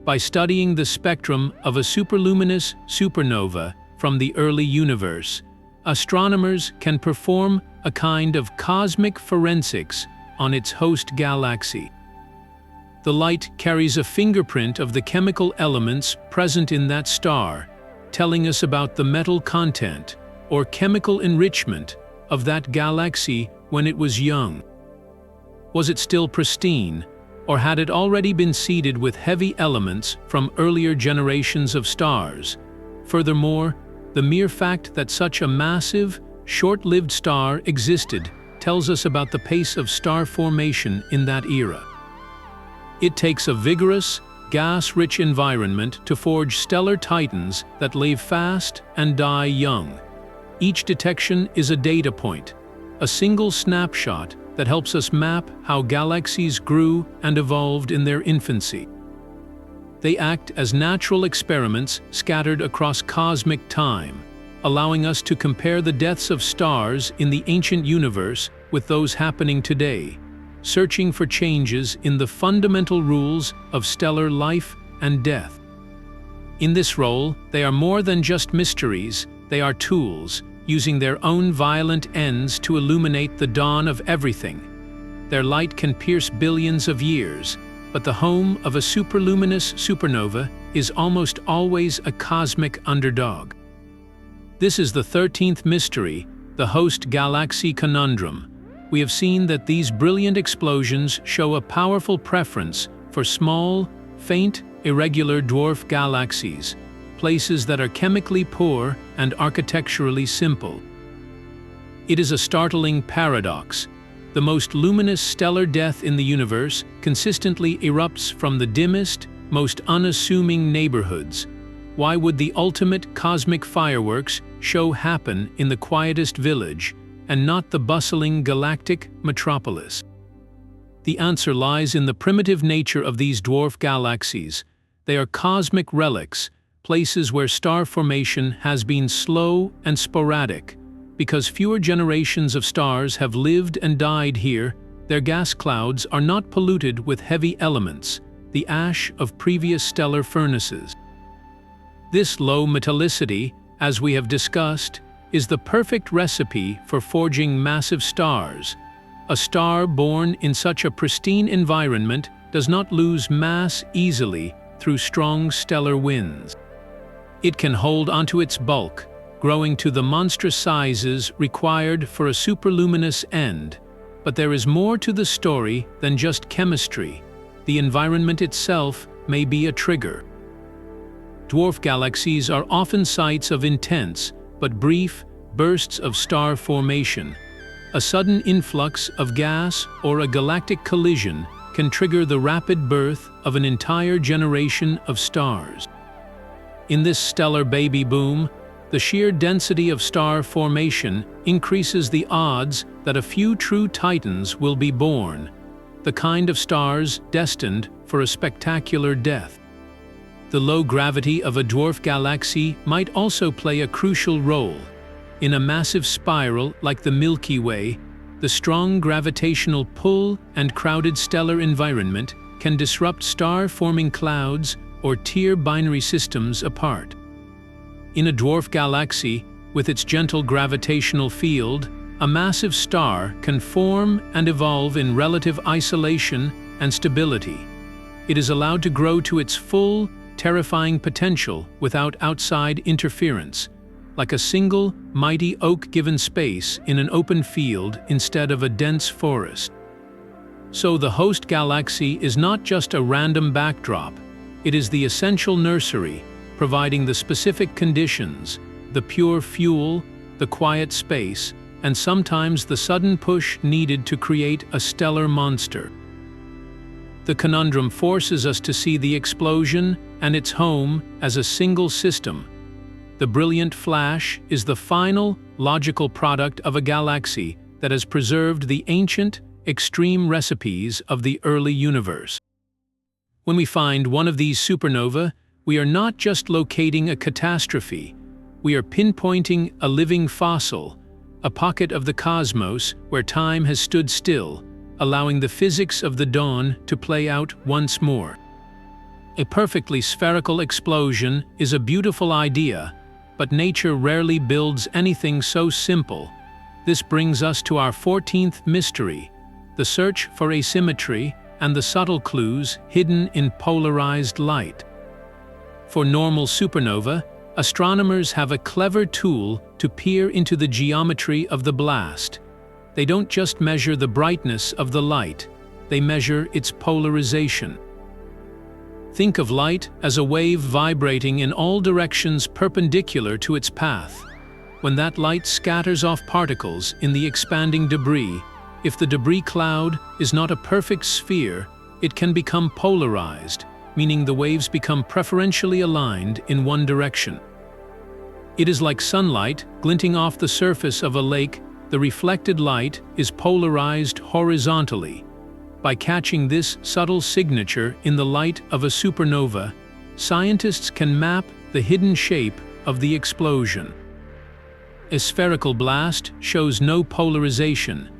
By studying the spectrum of a superluminous supernova from the early universe, astronomers can perform a kind of cosmic forensics on its host galaxy. The light carries a fingerprint of the chemical elements present in that star, telling us about the metal content or chemical enrichment of that galaxy when it was young. Was it still pristine, or had it already been seeded with heavy elements from earlier generations of stars? Furthermore, the mere fact that such a massive, short-lived star existed tells us about the pace of star formation in that era. It takes a vigorous, gas-rich environment to forge stellar titans that live fast and die young. Each detection is a data point, a single snapshot that helps us map how galaxies grew and evolved in their infancy. They act as natural experiments scattered across cosmic time, allowing us to compare the deaths of stars in the ancient universe with those happening today, searching for changes in the fundamental rules of stellar life and death. In this role, they are more than just mysteries, they are tools, using their own violent ends to illuminate the dawn of everything. Their light can pierce billions of years, but the home of a superluminous supernova is almost always a cosmic underdog. This is the 13th mystery, the host galaxy conundrum. We have seen that these brilliant explosions show a powerful preference for small, faint, irregular dwarf galaxies, places that are chemically poor and architecturally simple. It is a startling paradox. The most luminous stellar death in the universe consistently erupts from the dimmest, most unassuming neighborhoods. Why would the ultimate cosmic fireworks show happen in the quietest village and not the bustling galactic metropolis? The answer lies in the primitive nature of these dwarf galaxies. They are cosmic relics, places where star formation has been slow and sporadic. Because fewer generations of stars have lived and died here, their gas clouds are not polluted with heavy elements, the ash of previous stellar furnaces. This low metallicity, as we have discussed, is the perfect recipe for forging massive stars. A star born in such a pristine environment does not lose mass easily through strong stellar winds. It can hold onto its bulk, growing to the monstrous sizes required for a superluminous end. But there is more to the story than just chemistry. The environment itself may be a trigger. Dwarf galaxies are often sites of intense, but brief, bursts of star formation. A sudden influx of gas or a galactic collision can trigger the rapid birth of an entire generation of stars. In this stellar baby boom, the sheer density of star formation increases the odds that a few true titans will be born, the kind of stars destined for a spectacular death. The low gravity of a dwarf galaxy might also play a crucial role. In a massive spiral like the Milky Way, the strong gravitational pull and crowded stellar environment can disrupt star-forming clouds or tear binary systems apart. In a dwarf galaxy, with its gentle gravitational field, a massive star can form and evolve in relative isolation and stability. It is allowed to grow to its full, terrifying potential without outside interference, like a single, mighty oak given space in an open field instead of a dense forest. So the host galaxy is not just a random backdrop, it is the essential nursery, providing the specific conditions, the pure fuel, the quiet space, and sometimes the sudden push needed to create a stellar monster. The conundrum forces us to see the explosion and its home as a single system. The brilliant flash is the final, logical product of a galaxy that has preserved the ancient, extreme recipes of the early universe. When we find one of these supernovae, we are not just locating a catastrophe, we are pinpointing a living fossil, a pocket of the cosmos where time has stood still, allowing the physics of the dawn to play out once more. A perfectly spherical explosion is a beautiful idea, but nature rarely builds anything so simple. This brings us to our 14th mystery, the search for asymmetry and the subtle clues hidden in polarized light. For normal supernova, astronomers have a clever tool to peer into the geometry of the blast. They don't just measure the brightness of the light, they measure its polarization. Think of light as a wave vibrating in all directions perpendicular to its path. When that light scatters off particles in the expanding debris, if the debris cloud is not a perfect sphere, it can become polarized, meaning the waves become preferentially aligned in one direction. It is like sunlight glinting off the surface of a lake. The reflected light is polarized horizontally. By catching this subtle signature in the light of a supernova, scientists can map the hidden shape of the explosion. A spherical blast shows no polarization.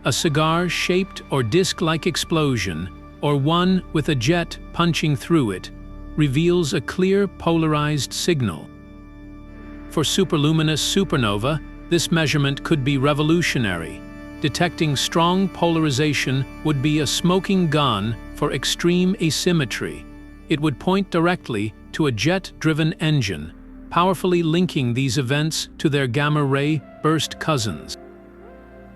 A cigar-shaped or disc-like explosion, or one with a jet punching through it, reveals a clear polarized signal. For superluminous supernova, this measurement could be revolutionary. Detecting strong polarization would be a smoking gun for extreme asymmetry. It would point directly to a jet-driven engine, powerfully linking these events to their gamma-ray burst cousins.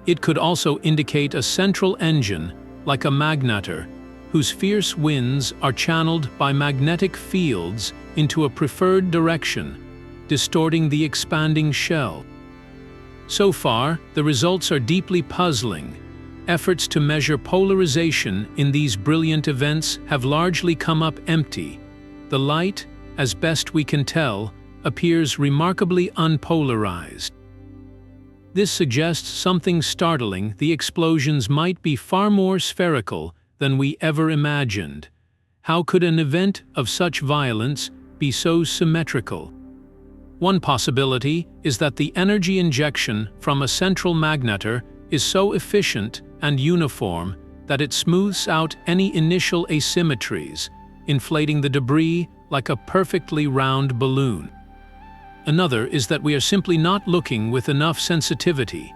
It could also indicate a central engine, like a magnetar, whose fierce winds are channeled by magnetic fields into a preferred direction, distorting the expanding shell. So far, the results are deeply puzzling. Efforts to measure polarization in these brilliant events have largely come up empty. The light, as best we can tell, appears remarkably unpolarized. This suggests something startling: the explosions might be far more spherical than we ever imagined. How could an event of such violence be so symmetrical? One possibility is that the energy injection from a central magnetar is so efficient and uniform that it smooths out any initial asymmetries, inflating the debris like a perfectly round balloon. Another is that we are simply not looking with enough sensitivity.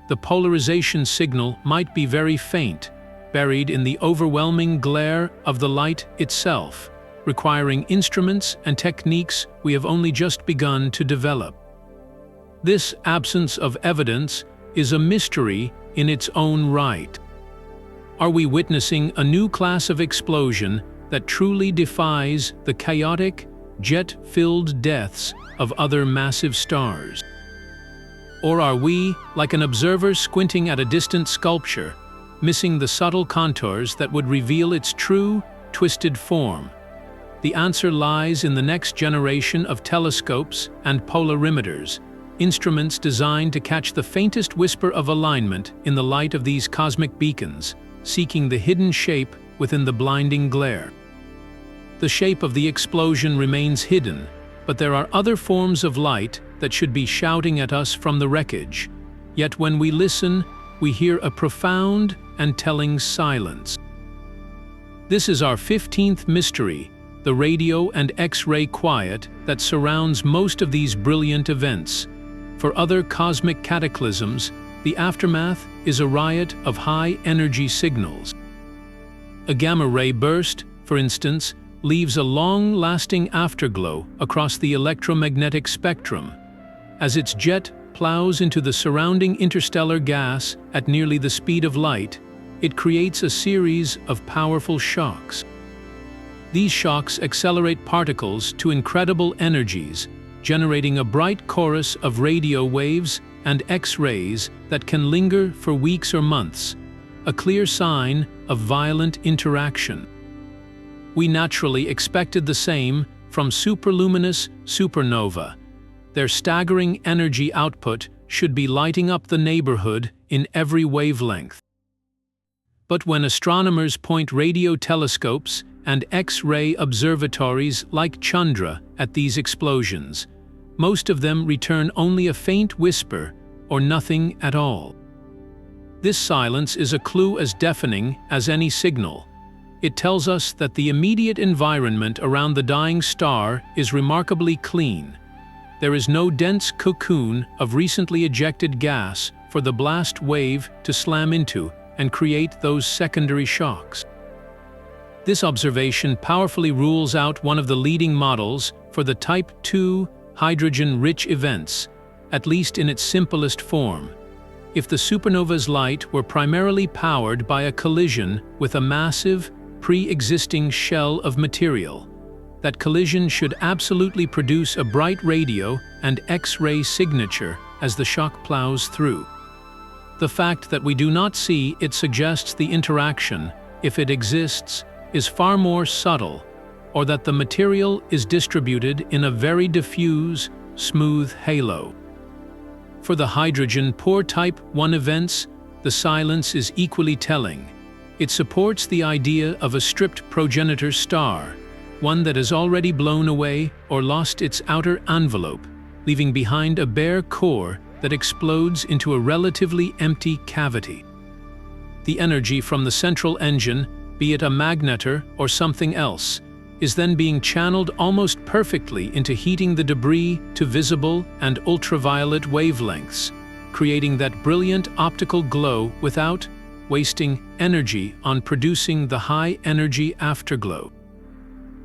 the polarization signal might be very faint, buried in the overwhelming glare of the light itself, requiring instruments and techniques we have only just begun to develop. This absence of evidence is a mystery in its own right. Are we witnessing a new class of explosion that truly defies the chaotic, jet-filled deaths of other massive stars? Or are we, like an observer squinting at a distant sculpture, missing the subtle contours that would reveal its true, twisted form? The answer lies in the next generation of telescopes and polarimeters, instruments designed to catch the faintest whisper of alignment in the light of these cosmic beacons, seeking the hidden shape within the blinding glare. The shape of the explosion remains hidden, but there are other forms of light that should be shouting at us from the wreckage. Yet when we listen, we hear a profound and telling silence. This is our 15th mystery, the radio and X-ray quiet that surrounds most of these brilliant events. For other cosmic cataclysms, the aftermath is a riot of high-energy signals. A gamma-ray burst, for instance, leaves a long-lasting afterglow across the electromagnetic spectrum. As its jet plows into the surrounding interstellar gas at nearly the speed of light, it creates a series of powerful shocks. These shocks accelerate particles to incredible energies, generating a bright chorus of radio waves and X-rays that can linger for weeks or months, a clear sign of violent interaction. We naturally expected the same from superluminous supernovae. Their staggering energy output should be lighting up the neighborhood in every wavelength. But when astronomers point radio telescopes and X-ray observatories like Chandra at these explosions, most of them return only a faint whisper or nothing at all. This silence is a clue as deafening as any signal. It tells us that the immediate environment around the dying star is remarkably clean. There is no dense cocoon of recently ejected gas for the blast wave to slam into and create those secondary shocks. This observation powerfully rules out one of the leading models for the Type II hydrogen-rich events, at least in its simplest form. If the supernova's light were primarily powered by a collision with a massive, pre-existing shell of material, that collision should absolutely produce a bright radio and X-ray signature as the shock plows through. The fact that we do not see it suggests the interaction, if it exists, is far more subtle, or that the material is distributed in a very diffuse, smooth halo. For the hydrogen-poor Type I events, the silence is equally telling. It supports the idea of a stripped progenitor star, one that has already blown away or lost its outer envelope, leaving behind a bare core that explodes into a relatively empty cavity. The energy from the central engine, be it a magnetar or something else, is then being channeled almost perfectly into heating the debris to visible and ultraviolet wavelengths, creating that brilliant optical glow without wasting energy on producing the high-energy afterglow.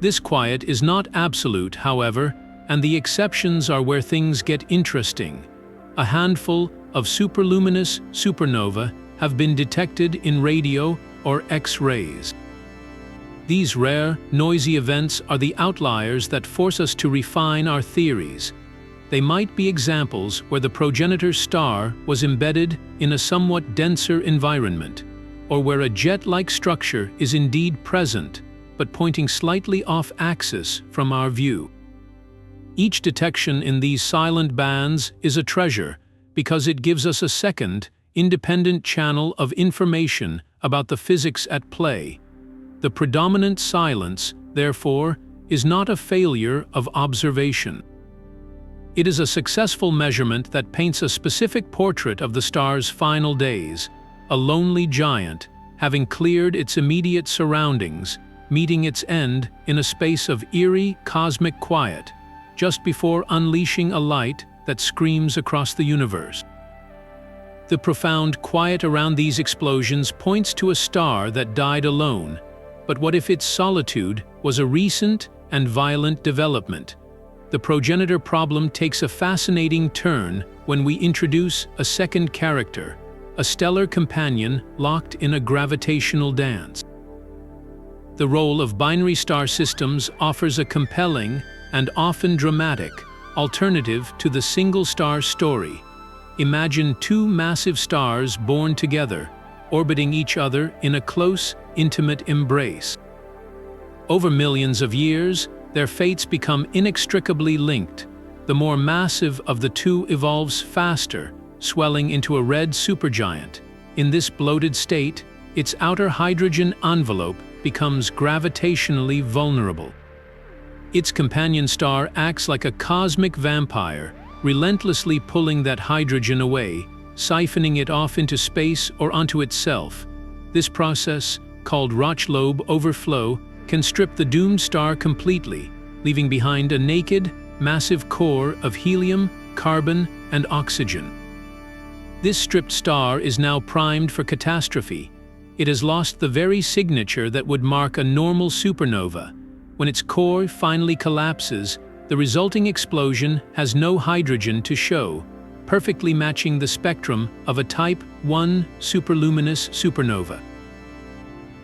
This quiet is not absolute, however, and the exceptions are where things get interesting. A handful of superluminous supernovae have been detected in radio or X-rays. These rare, noisy events are the outliers that force us to refine our theories. They might be examples where the progenitor star was embedded in a somewhat denser environment, or where a jet-like structure is indeed present, but pointing slightly off-axis from our view. Each detection in these silent bands is a treasure because it gives us a second, independent channel of information about the physics at play. The predominant silence, therefore, is not a failure of observation. It is a successful measurement that paints a specific portrait of the star's final days, a lonely giant, having cleared its immediate surroundings, meeting its end in a space of eerie cosmic quiet, just before unleashing a light that screams across the universe. The profound quiet around these explosions points to a star that died alone. But what if its solitude was a recent and violent development? The progenitor problem takes a fascinating turn when we introduce a second character, a stellar companion locked in a gravitational dance. The role of binary star systems offers a compelling and often dramatic alternative to the single-star story. Imagine two massive stars born together, orbiting each other in a close, intimate embrace. Over millions of years, their fates become inextricably linked. The more massive of the two evolves faster, swelling into a red supergiant. In this bloated state, its outer hydrogen envelope becomes gravitationally vulnerable. Its companion star acts like a cosmic vampire, relentlessly pulling that hydrogen away, siphoning it off into space or onto itself. This process, called Roche-Lobe overflow, can strip the doomed star completely, leaving behind a naked, massive core of helium, carbon, and oxygen. This stripped star is now primed for catastrophe. It has lost the very signature that would mark a normal supernova. When its core finally collapses, the resulting explosion has no hydrogen to show, perfectly matching the spectrum of a Type 1 superluminous supernova.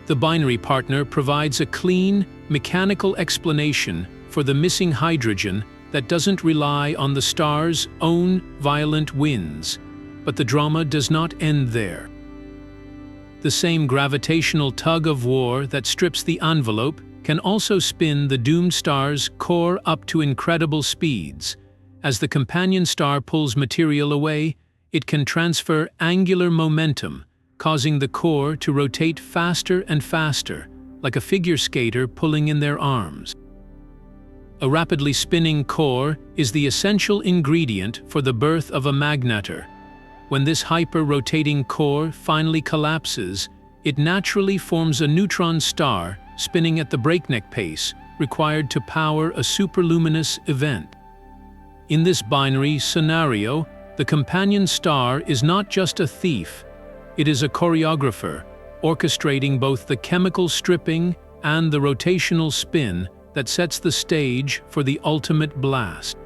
The binary partner provides a clean, mechanical explanation for the missing hydrogen that doesn't rely on the star's own violent winds. But the drama does not end there. The same gravitational tug-of-war that strips the envelope can also spin the doomed star's core up to incredible speeds. As the companion star pulls material away, it can transfer angular momentum, causing the core to rotate faster and faster, like a figure skater pulling in their arms. A rapidly spinning core is the essential ingredient for the birth of a magnetar. When this hyper-rotating core finally collapses, it naturally forms a neutron star spinning at the breakneck pace required to power a superluminous event. In this binary scenario, the companion star is not just a thief, it is a choreographer, orchestrating both the chemical stripping and the rotational spin that sets the stage for the ultimate blast.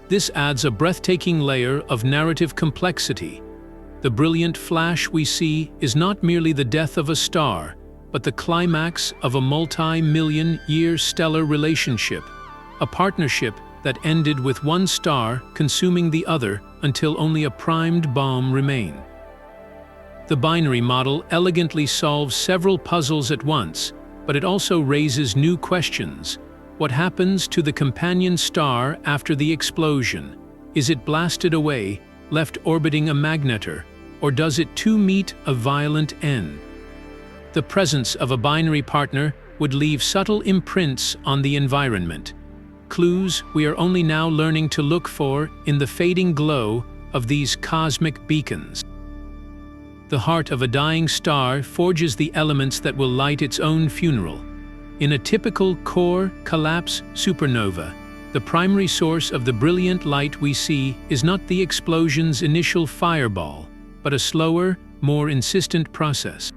This adds a breathtaking layer of narrative complexity. The brilliant flash we see is not merely the death of a star, but the climax of a multi-million-year stellar relationship, a partnership that ended with one star consuming the other until only a primed bomb remained. The binary model elegantly solves several puzzles at once, but it also raises new questions. What happens to the companion star after the explosion? Is it blasted away, left orbiting a magnetar, or does it too meet a violent end? The presence of a binary partner would leave subtle imprints on the environment, clues we are only now learning to look for in the fading glow of these cosmic beacons. The heart of a dying star forges the elements that will light its own funeral. In a typical core collapse supernova, the primary source of the brilliant light we see is not the explosion's initial fireball, but a slower, more insistent process.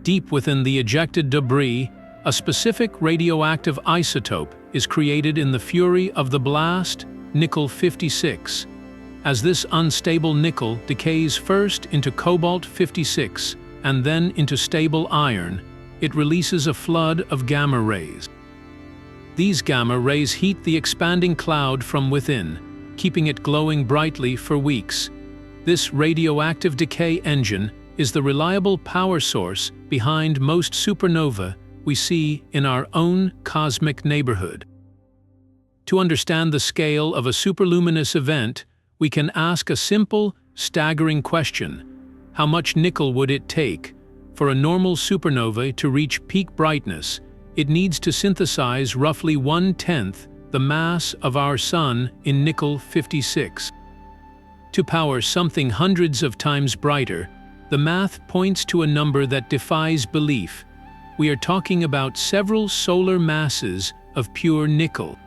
Deep within the ejected debris, a specific radioactive isotope is created in the fury of the blast, nickel-56. As this unstable nickel decays first into cobalt-56 and then into stable iron, it releases a flood of gamma rays. These gamma rays heat the expanding cloud from within, keeping it glowing brightly for weeks. This radioactive decay engine is the reliable power source behind most supernovae we see in our own cosmic neighborhood. To understand the scale of a superluminous event, we can ask a simple, staggering question. How much nickel would it take? For a normal supernova to reach peak brightness, it needs to synthesize roughly 1/10 the mass of our Sun in nickel-56. To power something hundreds of times brighter, the math points to a number that defies belief. We are talking about several solar masses of pure nickel.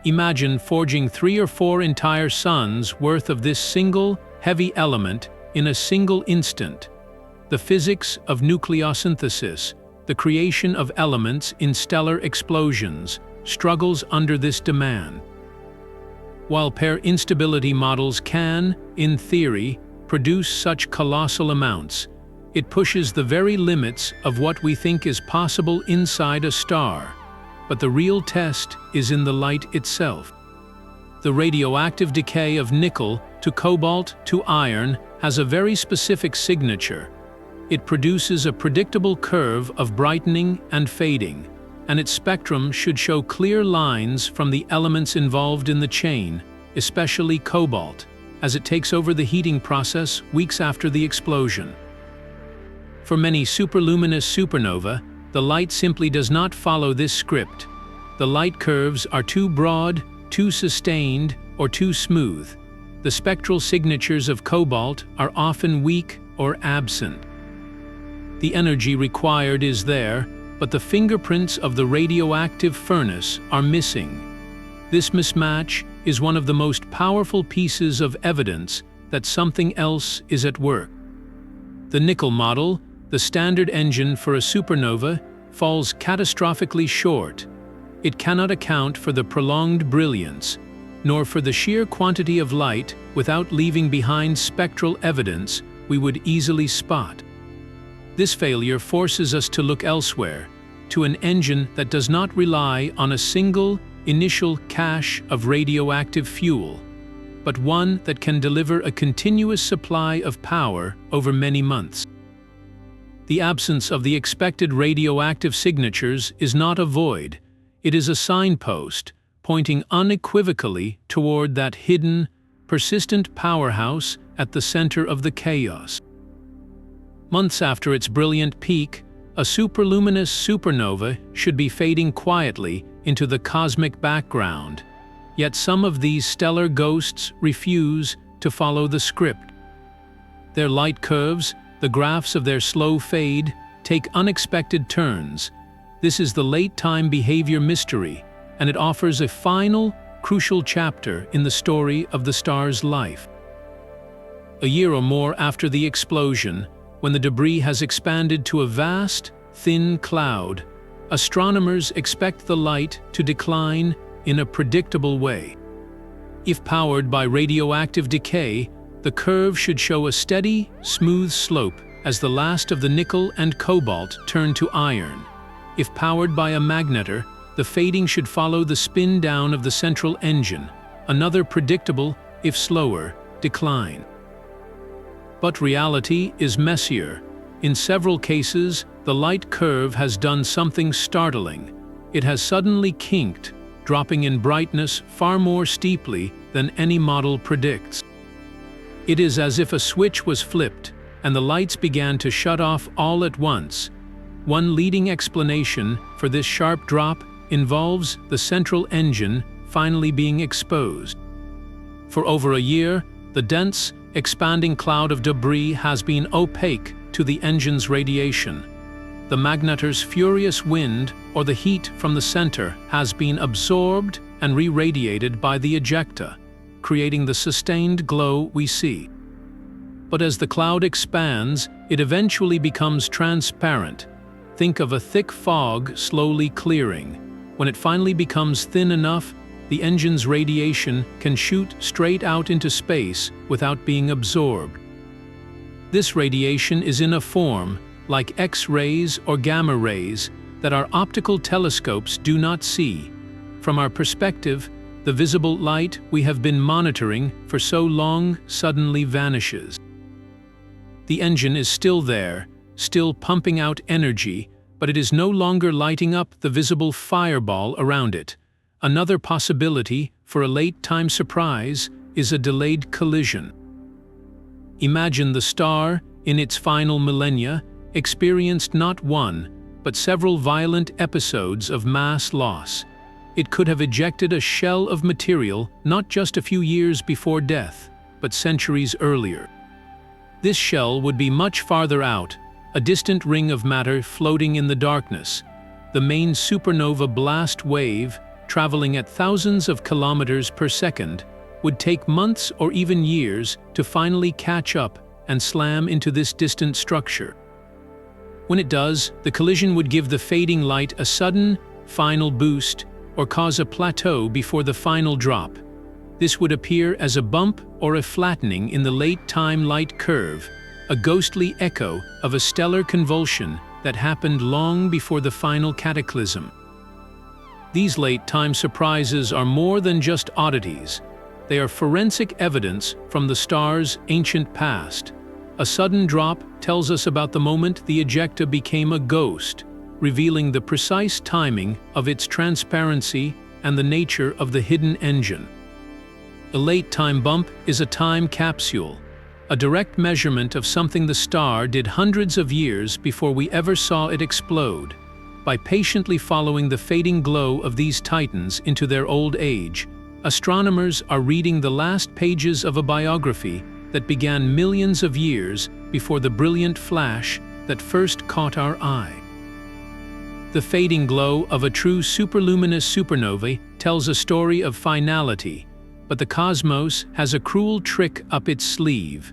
Imagine forging 3 or 4 entire suns worth of this single, heavy element in a single instant. The physics of nucleosynthesis, the creation of elements in stellar explosions, struggles under this demand. While pair instability models can, in theory, produce such colossal amounts, it pushes the very limits of what we think is possible inside a star. But the real test is in the light itself. The radioactive decay of nickel to cobalt to iron has a very specific signature. It produces a predictable curve of brightening and fading, and its spectrum should show clear lines from the elements involved in the chain, especially cobalt, as it takes over the heating process weeks after the explosion. For many superluminous supernova, the light simply does not follow this script. The light curves are too broad, too sustained, or too smooth. The spectral signatures of cobalt are often weak or absent. The energy required is there, but the fingerprints of the radioactive furnace are missing. This mismatch is one of the most powerful pieces of evidence that something else is at work. The nickel model, the standard engine for a supernova, falls catastrophically short. It cannot account for the prolonged brilliance, nor for the sheer quantity of light without leaving behind spectral evidence we would easily spot. This failure forces us to look elsewhere, to an engine that does not rely on a single, initial cache of radioactive fuel, but one that can deliver a continuous supply of power over many months. The absence of the expected radioactive signatures is not a void. It is a signpost, pointing unequivocally toward that hidden, persistent powerhouse at the center of the chaos. Months after its brilliant peak, a superluminous supernova should be fading quietly into the cosmic background. Yet some of these stellar ghosts refuse to follow the script. Their light curves, the graphs of their slow fade, take unexpected turns. This is the late-time behavior mystery, and it offers a final, crucial chapter in the story of the star's life. A year or more after the explosion, when the debris has expanded to a vast, thin cloud, astronomers expect the light to decline in a predictable way. If powered by radioactive decay, the curve should show a steady, smooth slope as the last of the nickel and cobalt turn to iron. If powered by a magnetar, the fading should follow the spin down of the central engine, another predictable, if slower, decline. But reality is messier. In several cases, the light curve has done something startling. It has suddenly kinked, dropping in brightness far more steeply than any model predicts. It is as if a switch was flipped, and the lights began to shut off all at once. One leading explanation for this sharp drop involves the central engine finally being exposed. For over a year, the dense, expanding cloud of debris has been opaque to the engine's radiation. The magnetar's furious wind, or the heat from the center, has been absorbed and re-radiated by the ejecta, creating the sustained glow we see. But as the cloud expands, it eventually becomes transparent. Think of a thick fog slowly clearing. When it finally becomes thin enough, the engine's radiation can shoot straight out into space without being absorbed. This radiation is in a form, like X-rays or gamma rays, that our optical telescopes do not see. From our perspective, the visible light we have been monitoring for so long suddenly vanishes. The engine is still there, still pumping out energy, but it is no longer lighting up the visible fireball around it. Another possibility for a late-time surprise is a delayed collision. Imagine the star, in its final millennia, experienced not one, but several violent episodes of mass loss. It could have ejected a shell of material not just a few years before death, but centuries earlier. This shell would be much farther out, a distant ring of matter floating in the darkness. The main supernova blast wave, traveling at thousands of kilometers per second, would take months or even years to finally catch up and slam into this distant structure. When it does, the collision would give the fading light a sudden, final boost or cause a plateau before the final drop. This would appear as a bump or a flattening in the late-time light curve, a ghostly echo of a stellar convulsion that happened long before the final cataclysm. These late-time surprises are more than just oddities. They are forensic evidence from the star's ancient past. A sudden drop tells us about the moment the ejecta became a ghost, revealing the precise timing of its transparency and the nature of the hidden engine. A late-time bump is a time capsule, a direct measurement of something the star did hundreds of years before we ever saw it explode. By patiently following the fading glow of these titans into their old age, astronomers are reading the last pages of a biography that began millions of years before the brilliant flash that first caught our eye. The fading glow of a true superluminous supernovae tells a story of finality, but the cosmos has a cruel trick up its sleeve.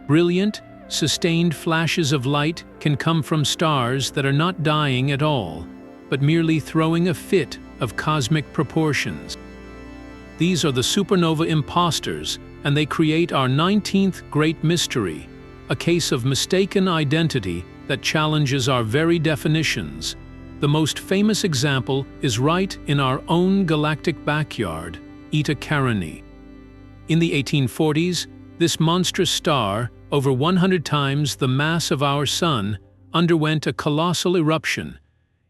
Brilliant, sustained flashes of light can come from stars that are not dying at all, but merely throwing a fit of cosmic proportions. These are the supernova imposters, and they create our 19th great mystery, a case of mistaken identity that challenges our very definitions. The most famous example is right in our own galactic backyard, Eta Carinii. In the 1840s, this monstrous star, over 100 times the mass of our Sun, underwent a colossal eruption.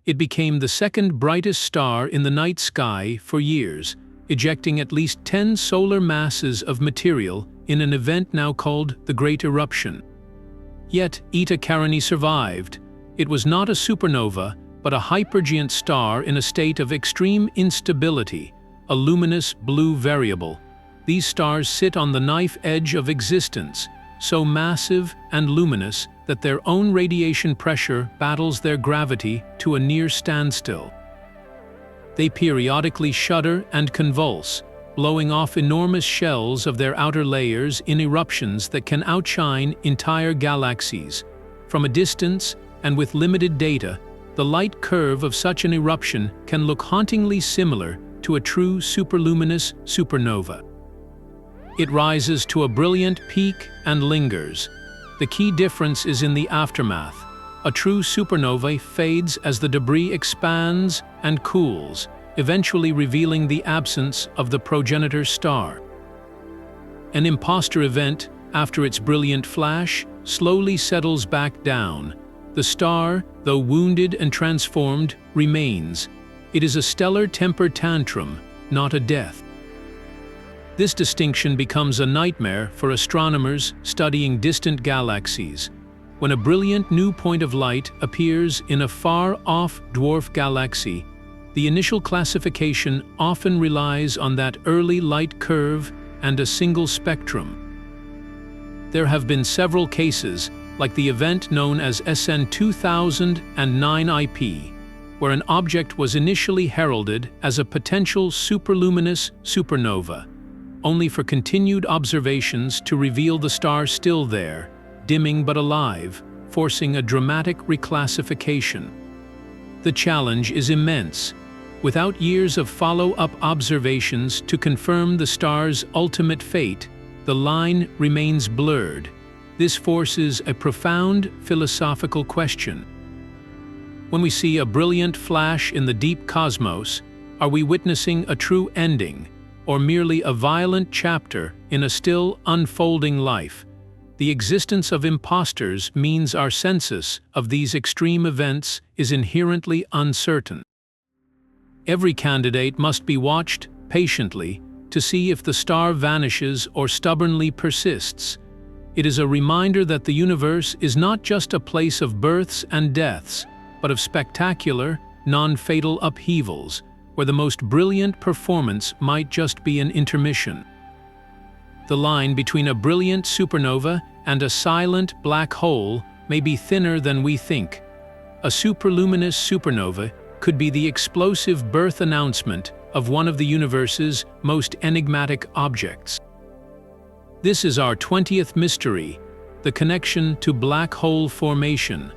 It became the second brightest star in the night sky for years, ejecting at least 10 solar masses of material in an event now called the Great Eruption. Yet Eta Carinii survived. It was not a supernova, but a hypergiant star in a state of extreme instability, a luminous blue variable. These stars sit on the knife edge of existence, so massive and luminous that their own radiation pressure battles their gravity to a near standstill. They periodically shudder and convulse, blowing off enormous shells of their outer layers in eruptions that can outshine entire galaxies. From a distance and with limited data, the light curve of such an eruption can look hauntingly similar to a true superluminous supernova. It rises to a brilliant peak and lingers. The key difference is in the aftermath. A true supernova fades as the debris expands and cools, eventually revealing the absence of the progenitor star. An imposter event, after its brilliant flash, slowly settles back down. The star, though wounded and transformed, remains. It is a stellar temper tantrum, not a death. This distinction becomes a nightmare for astronomers studying distant galaxies. When a brilliant new point of light appears in a far-off dwarf galaxy, the initial classification often relies on that early light curve and a single spectrum. There have been several cases, like the event known as SN 2009 IP, where an object was initially heralded as a potential superluminous supernova, only for continued observations to reveal the star still there, dimming but alive, forcing a dramatic reclassification. The challenge is immense. Without years of follow-up observations to confirm the star's ultimate fate, the line remains blurred. This forces a profound philosophical question. When we see a brilliant flash in the deep cosmos, are we witnessing a true ending, or merely a violent chapter in a still unfolding life? The existence of imposters means our census of these extreme events is inherently uncertain. Every candidate must be watched patiently to see if the star vanishes or stubbornly persists. It is a reminder that the universe is not just a place of births and deaths, but of spectacular, non-fatal upheavals, where the most brilliant performance might just be an intermission. The line between a brilliant supernova and a silent black hole may be thinner than we think. A superluminous supernova could be the explosive birth announcement of one of the universe's most enigmatic objects. This is our 20th mystery, the connection to black hole formation,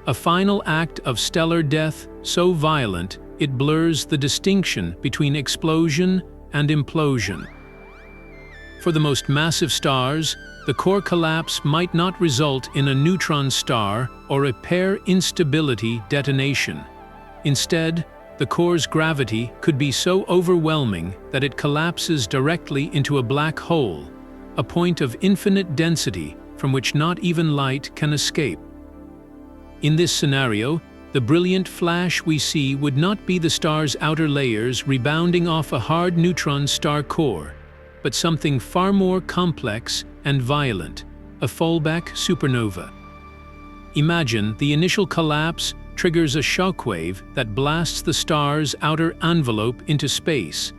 a final act of stellar death so violent it blurs the distinction between explosion and implosion. For the most massive stars, the core collapse might not result in a neutron star or a pair instability detonation. Instead, the core's gravity could be so overwhelming that it collapses directly into a black hole, a point of infinite density from which not even light can escape. In this scenario, the brilliant flash we see would not be the star's outer layers rebounding off a hard neutron star core, but something far more complex and violent, a fallback supernova. Imagine the initial collapse triggers a shockwave that blasts the star's outer envelope into space,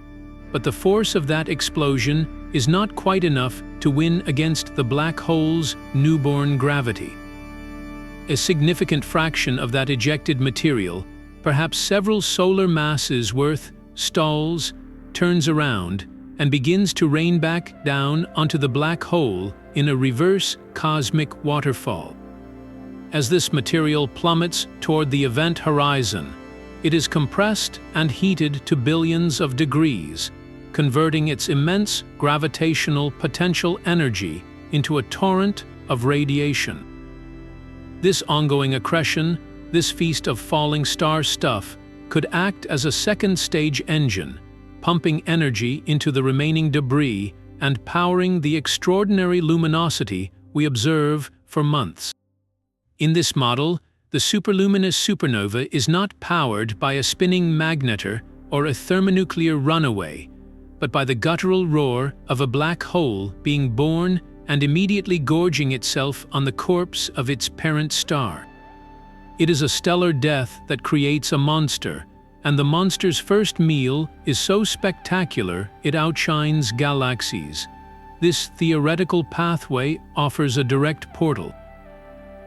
but the force of that explosion is not quite enough to win against the black hole's newborn gravity. A significant fraction of that ejected material, perhaps several solar masses worth, stalls, turns around, and begins to rain back down onto the black hole in a reverse cosmic waterfall. As this material plummets toward the event horizon, it is compressed and heated to billions of degrees, converting its immense gravitational potential energy into a torrent of radiation. This ongoing accretion, this feast of falling star stuff, could act as a second-stage engine, pumping energy into the remaining debris and powering the extraordinary luminosity we observe for months. In this model, the superluminous supernova is not powered by a spinning magnetar or a thermonuclear runaway, but by the guttural roar of a black hole being born and immediately gorging itself on the corpse of its parent star. It is a stellar death that creates a monster, and the monster's first meal is so spectacular it outshines galaxies. This theoretical pathway offers a direct portal.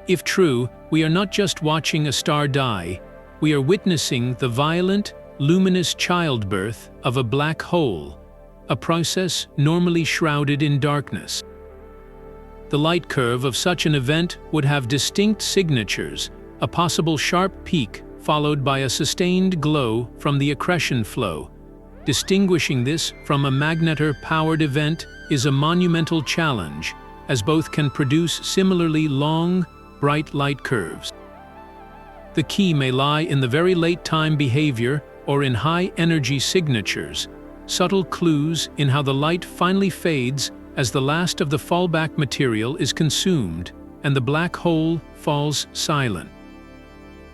If true, we are not just watching a star die, we are witnessing the violent, luminous childbirth of a black hole, a process normally shrouded in darkness. The light curve of such an event would have distinct signatures, a possible sharp peak followed by a sustained glow from the accretion flow. Distinguishing this from a magnetar-powered event is a monumental challenge, as both can produce similarly long, bright light curves. The key may lie in the very late-time behavior or in high-energy signatures, subtle clues in how the light finally fades as the last of the fallback material is consumed and the black hole falls silent.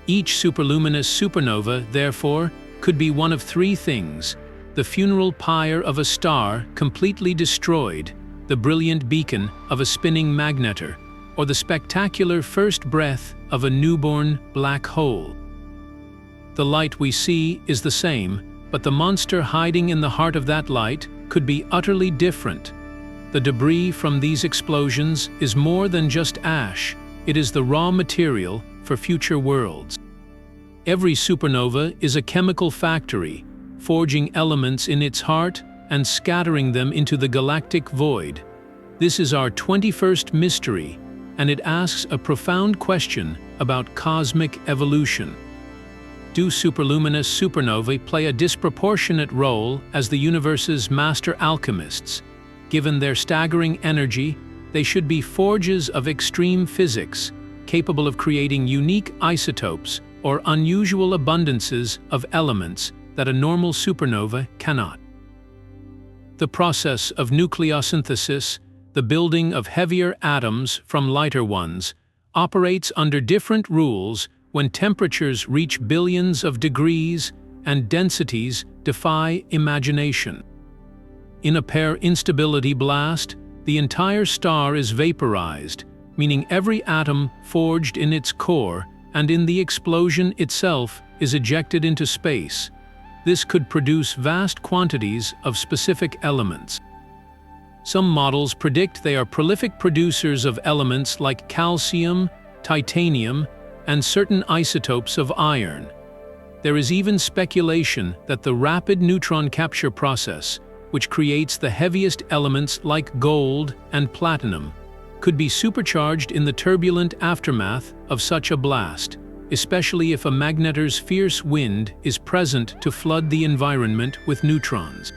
Each superluminous supernova, therefore, could be one of three things: the funeral pyre of a star completely destroyed, the brilliant beacon of a spinning magnetar, or the spectacular first breath of a newborn black hole. The light we see is the same, but the monster hiding in the heart of that light could be utterly different. The debris from these explosions is more than just ash, it is the raw material for future worlds. Every supernova is a chemical factory, forging elements in its heart and scattering them into the galactic void. This is our 21st mystery, and it asks a profound question about cosmic evolution. Do superluminous supernovae play a disproportionate role as the universe's master alchemists? Given their staggering energy, they should be forges of extreme physics, capable of creating unique isotopes or unusual abundances of elements that a normal supernova cannot. The process of nucleosynthesis, the building of heavier atoms from lighter ones, operates under different rules when temperatures reach billions of degrees and densities defy imagination. In a pair instability blast, the entire star is vaporized, meaning every atom forged in its core and in the explosion itself is ejected into space. This could produce vast quantities of specific elements. Some models predict they are prolific producers of elements like calcium, titanium, and certain isotopes of iron. There is even speculation that the rapid neutron capture process, which creates the heaviest elements like gold and platinum, could be supercharged in the turbulent aftermath of such a blast, especially if a magnetar's fierce wind is present to flood the environment with neutrons.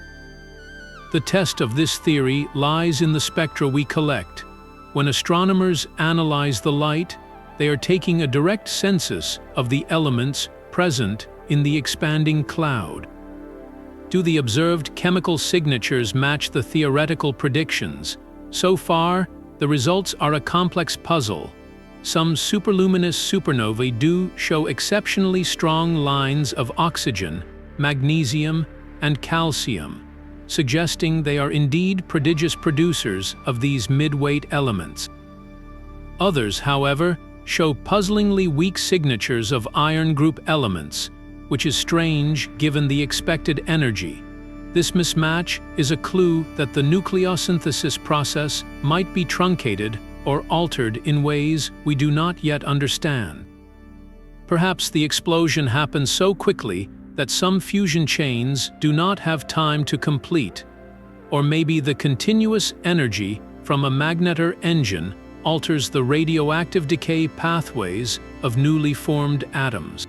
The test of this theory lies in the spectra we collect. When astronomers analyze the light, they are taking a direct census of the elements present in the expanding cloud. Do the observed chemical signatures match the theoretical predictions? So far, the results are a complex puzzle. Some superluminous supernovae do show exceptionally strong lines of oxygen, magnesium, and calcium, suggesting they are indeed prodigious producers of these mid-weight elements. Others, however, show puzzlingly weak signatures of iron group elements, which is strange given the expected energy. This mismatch is a clue that the nucleosynthesis process might be truncated or altered in ways we do not yet understand. Perhaps the explosion happens so quickly that some fusion chains do not have time to complete, or maybe the continuous energy from a magnetar engine alters the radioactive decay pathways of newly formed atoms.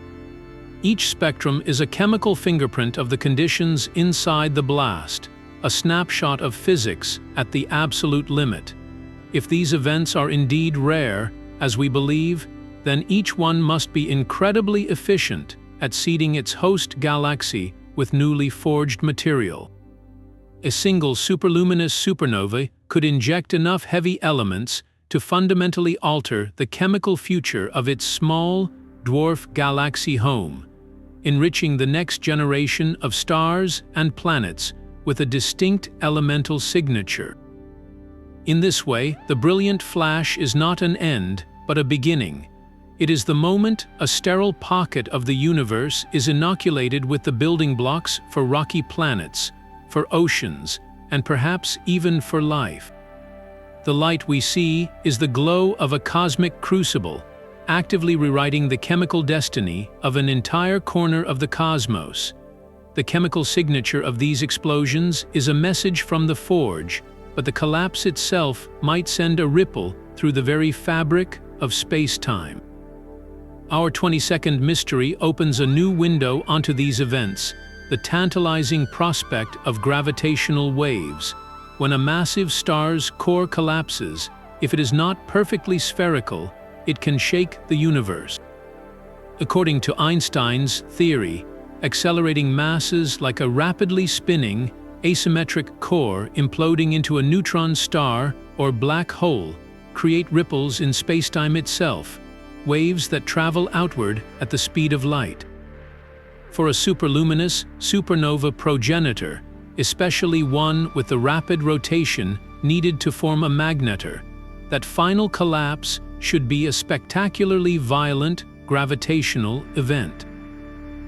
Each spectrum is a chemical fingerprint of the conditions inside the blast, a snapshot of physics at the absolute limit. If these events are indeed rare, as we believe, then each one must be incredibly efficient at seeding its host galaxy with newly forged material. A single superluminous supernova could inject enough heavy elements to fundamentally alter the chemical future of its small, dwarf galaxy home, enriching the next generation of stars and planets with a distinct elemental signature. In this way, the brilliant flash is not an end, but a beginning. It is the moment a sterile pocket of the universe is inoculated with the building blocks for rocky planets, for oceans, and perhaps even for life. The light we see is the glow of a cosmic crucible, actively rewriting the chemical destiny of an entire corner of the cosmos. The chemical signature of these explosions is a message from the forge, but the collapse itself might send a ripple through the very fabric of space-time. Our 22nd mystery opens a new window onto these events, the tantalizing prospect of gravitational waves. When a massive star's core collapses, if it is not perfectly spherical, it can shake the universe. According to Einstein's theory, accelerating masses like a rapidly spinning, asymmetric core imploding into a neutron star or black hole create ripples in spacetime itself, waves that travel outward at the speed of light. For a superluminous supernova progenitor, especially one with the rapid rotation needed to form a magnetar, that final collapse should be a spectacularly violent gravitational event.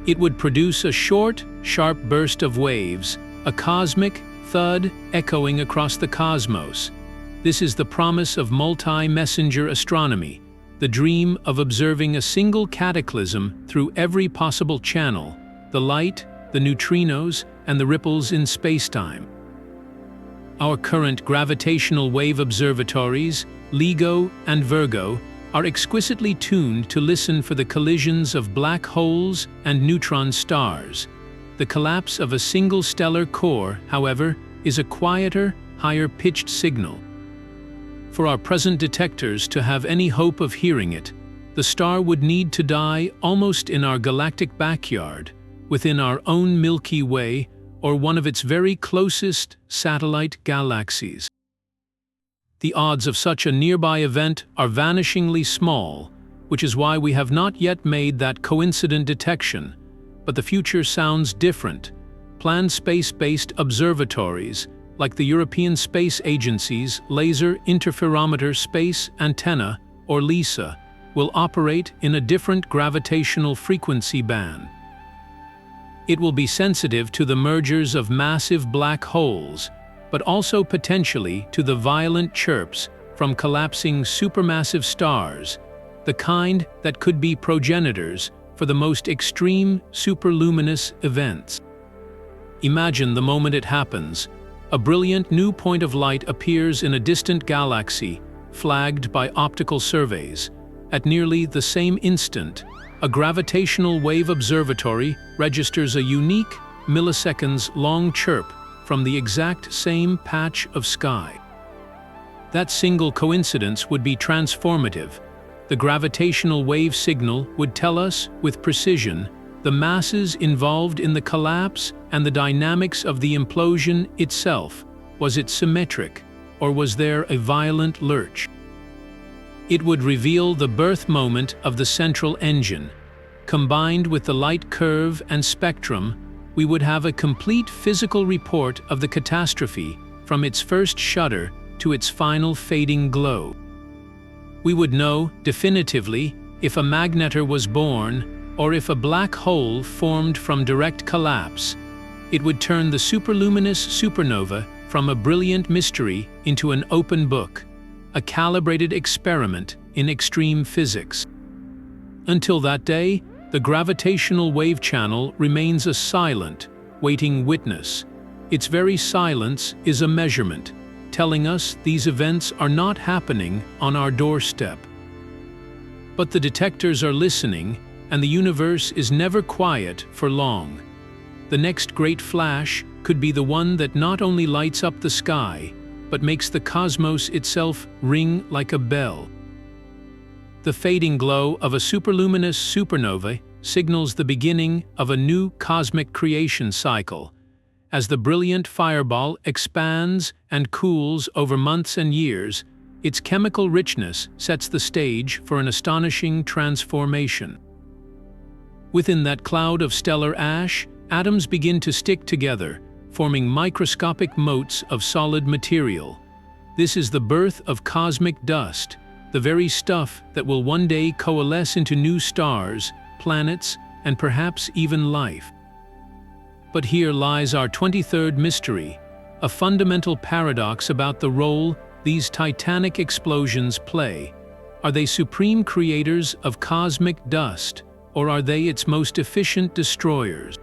It would produce a short, sharp burst of waves, a cosmic thud echoing across the cosmos. This is the promise of multi-messenger astronomy, the dream of observing a single cataclysm through every possible channel, the light, the neutrinos, and the ripples in spacetime. Our current gravitational wave observatories, LIGO and Virgo, are exquisitely tuned to listen for the collisions of black holes and neutron stars. The collapse of a single stellar core, however, is a quieter, higher-pitched signal. For our present detectors to have any hope of hearing it, the star would need to die almost in our galactic backyard, within our own Milky Way or one of its very closest satellite galaxies. The odds of such a nearby event are vanishingly small, which is why we have not yet made that coincident detection. But the future sounds different. Planned space-based observatories, like the European Space Agency's Laser Interferometer Space Antenna, or LISA, will operate in a different gravitational frequency band. It will be sensitive to the mergers of massive black holes, but also potentially to the violent chirps from collapsing supermassive stars, the kind that could be progenitors for the most extreme superluminous events. Imagine the moment it happens. A brilliant new point of light appears in a distant galaxy, flagged by optical surveys. At nearly the same instant, a gravitational wave observatory registers a unique, milliseconds-long chirp from the exact same patch of sky. That single coincidence would be transformative. The gravitational wave signal would tell us, with precision, the masses involved in the collapse and the dynamics of the implosion itself. Was it symmetric, or was there a violent lurch? It would reveal the birth moment of the central engine. Combined with the light curve and spectrum, we would have a complete physical report of the catastrophe from its first shudder to its final fading glow. We would know definitively if a magnetar was born or if a black hole formed from direct collapse. It would turn the superluminous supernova from a brilliant mystery into an open book, a calibrated experiment in extreme physics. Until that day, the gravitational wave channel remains a silent, waiting witness. Its very silence is a measurement, telling us these events are not happening on our doorstep. But the detectors are listening, and the universe is never quiet for long. The next great flash could be the one that not only lights up the sky, but makes the cosmos itself ring like a bell. The fading glow of a superluminous supernova signals the beginning of a new cosmic creation cycle. As the brilliant fireball expands and cools over months and years, its chemical richness sets the stage for an astonishing transformation. Within that cloud of stellar ash, atoms begin to stick together, forming microscopic motes of solid material. This is the birth of cosmic dust, the very stuff that will one day coalesce into new stars, planets, and perhaps even life. But here lies our 23rd mystery, a fundamental paradox about the role these titanic explosions play. Are they supreme creators of cosmic dust, or are they its most efficient destroyers?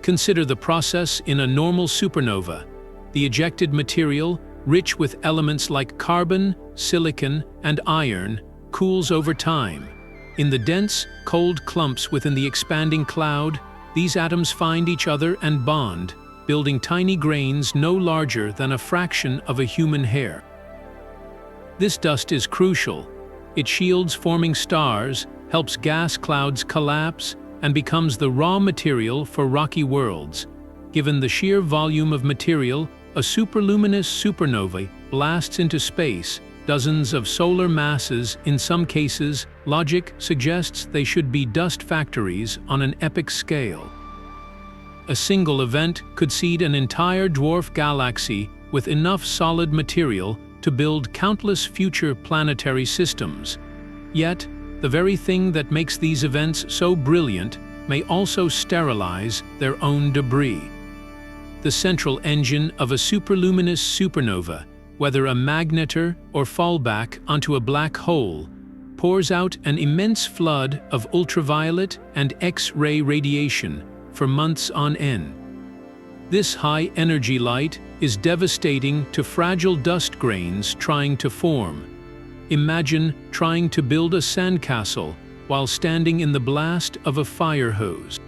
Consider the process in a normal supernova. The ejected material, rich with elements like carbon, silicon, and iron, cools over time. In the dense, cold clumps within the expanding cloud, these atoms find each other and bond, building tiny grains no larger than a fraction of a human hair. This dust is crucial. It shields forming stars, helps gas clouds collapse, and becomes the raw material for rocky worlds. Given the sheer volume of material, a superluminous supernova blasts into space, dozens of solar masses. In some cases, logic suggests they should be dust factories on an epic scale. A single event could seed an entire dwarf galaxy with enough solid material to build countless future planetary systems. Yet, the very thing that makes these events so brilliant may also sterilize their own debris. The central engine of a superluminous supernova, whether a magnetar or fallback onto a black hole, pours out an immense flood of ultraviolet and X-ray radiation for months on end. This high-energy light is devastating to fragile dust grains trying to form. Imagine trying to build a sandcastle while standing in the blast of a fire hose.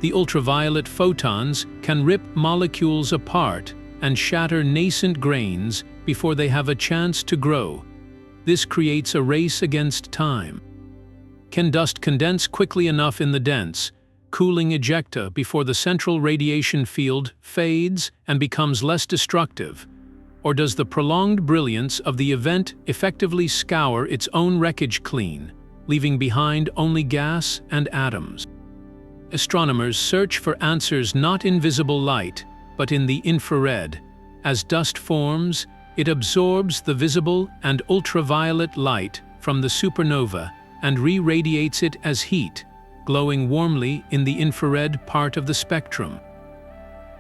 The ultraviolet photons can rip molecules apart and shatter nascent grains before they have a chance to grow. This creates a race against time. Can dust condense quickly enough in the dense, cooling ejecta before the central radiation field fades and becomes less destructive? Or does the prolonged brilliance of the event effectively scour its own wreckage clean, leaving behind only gas and atoms? Astronomers search for answers not in visible light, but in the infrared. As dust forms, it absorbs the visible and ultraviolet light from the supernova and re-radiates it as heat, glowing warmly in the infrared part of the spectrum.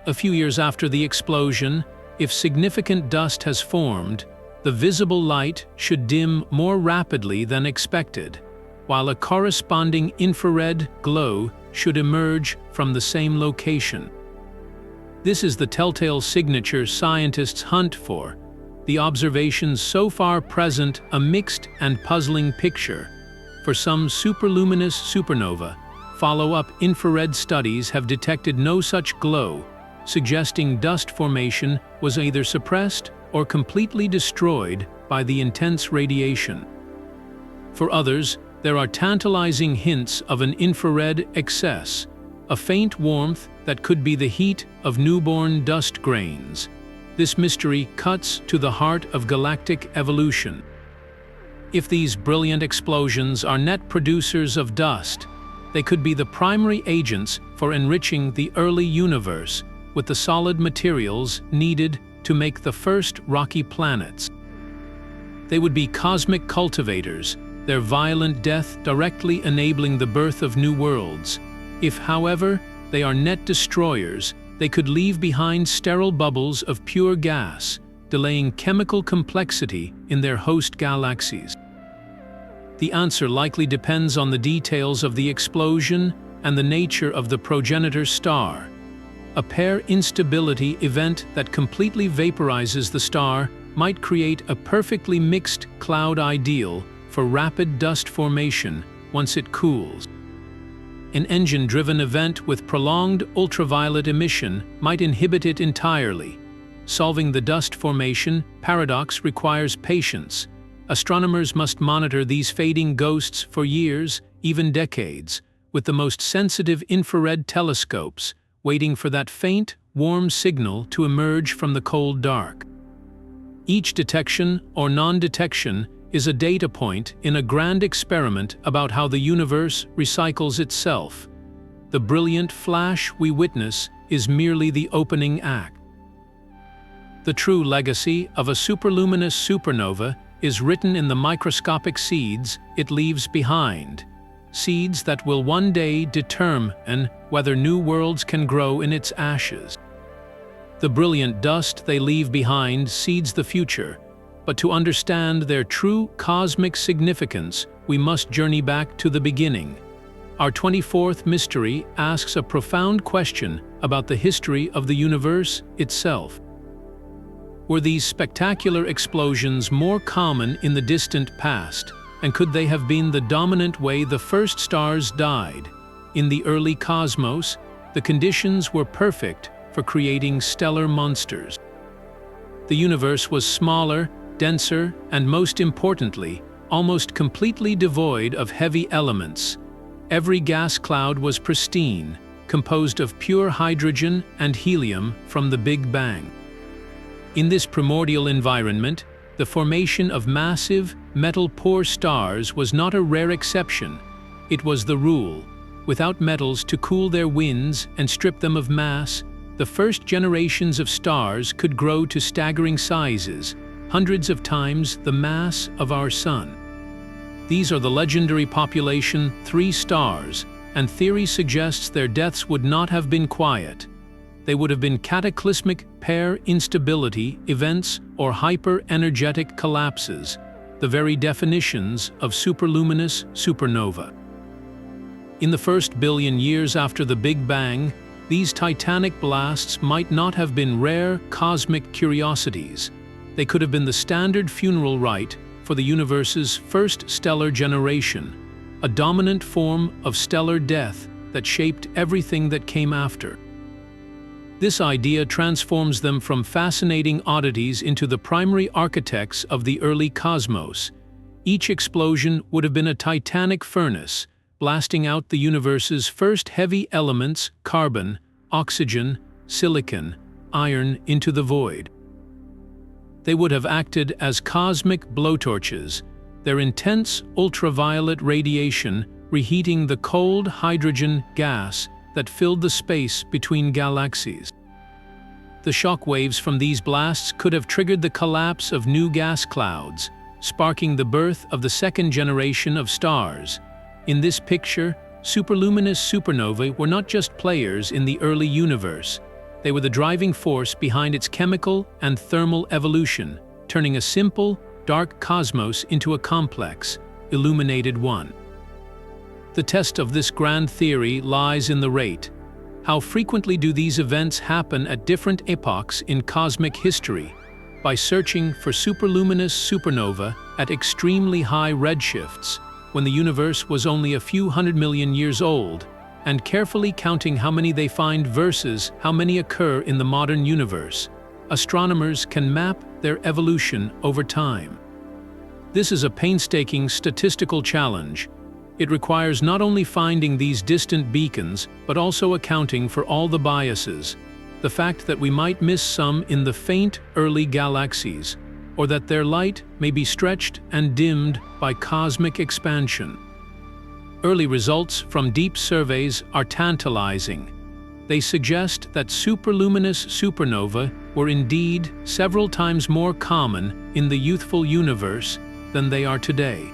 A few years after the explosion, if significant dust has formed, the visible light should dim more rapidly than expected. while a corresponding infrared glow should emerge from the same location. This is the telltale signature scientists hunt for. The observations so far present a mixed and puzzling picture. For some superluminous supernova, follow-up infrared studies have detected no such glow, suggesting dust formation was either suppressed or completely destroyed by the intense radiation. For others, there are tantalizing hints of an infrared excess, a faint warmth that could be the heat of newborn dust grains. This mystery cuts to the heart of galactic evolution. If these brilliant explosions are net producers of dust, they could be the primary agents for enriching the early universe with the solid materials needed to make the first rocky planets. They would be cosmic cultivators, their violent death directly enabling the birth of new worlds. If, however, they are net destroyers, they could leave behind sterile bubbles of pure gas, delaying chemical complexity in their host galaxies. The answer likely depends on the details of the explosion and the nature of the progenitor star. A pair instability event that completely vaporizes the star might create a perfectly mixed cloud ideal for rapid dust formation once it cools. An engine-driven event with prolonged ultraviolet emission might inhibit it entirely. Solving the dust formation paradox requires patience. Astronomers must monitor these fading ghosts for years, even decades, with the most sensitive infrared telescopes, waiting for that faint, warm signal to emerge from the cold dark. Each detection or non-detection is a data point in a grand experiment about how the universe recycles itself. The brilliant flash we witness is merely the opening act. The true legacy of a superluminous supernova is written in the microscopic seeds it leaves behind, seeds that will one day determine whether new worlds can grow in its ashes. The brilliant dust they leave behind seeds the future, but to understand their true cosmic significance, we must journey back to the beginning. Our 24th mystery asks a profound question about the history of the universe itself. Were these spectacular explosions more common in the distant past, and could they have been the dominant way the first stars died? In the early cosmos, the conditions were perfect for creating stellar monsters. The universe was smaller, denser, and most importantly, almost completely devoid of heavy elements. Every gas cloud was pristine, composed of pure hydrogen and helium from the Big Bang. In this primordial environment, the formation of massive, metal-poor stars was not a rare exception. It was the rule. Without metals to cool their winds and strip them of mass, the first generations of stars could grow to staggering sizes, hundreds of times the mass of our Sun. These are the legendary population 3 stars, and theory suggests their deaths would not have been quiet. They would have been cataclysmic pair instability events or hyper-energetic collapses, the very definitions of superluminous supernova. In the first billion years after the Big Bang, these titanic blasts might not have been rare cosmic curiosities. They could have been the standard funeral rite for the universe's first stellar generation, a dominant form of stellar death that shaped everything that came after. This idea transforms them from fascinating oddities into the primary architects of the early cosmos. Each explosion would have been a titanic furnace, blasting out the universe's first heavy elements, carbon, oxygen, silicon, iron, into the void. They would have acted as cosmic blowtorches, their intense ultraviolet radiation reheating the cold hydrogen gas that filled the space between galaxies. The shock waves from these blasts could have triggered the collapse of new gas clouds, sparking the birth of the second generation of stars. In this picture, superluminous supernovae were not just players in the early universe. They were the driving force behind its chemical and thermal evolution, turning a simple, dark cosmos into a complex, illuminated one. The test of this grand theory lies in the rate. How frequently do these events happen at different epochs in cosmic history? By searching for superluminous supernova at extremely high redshifts, when the universe was only a few 100 million years old, and carefully counting how many they find versus how many occur in the modern universe, astronomers can map their evolution over time. This is a painstaking statistical challenge. It requires not only finding these distant beacons, but also accounting for all the biases, the fact that we might miss some in the faint early galaxies, or that their light may be stretched and dimmed by cosmic expansion. Early results from deep surveys are tantalizing. They suggest that superluminous supernovae were indeed several times more common in the youthful universe than they are today.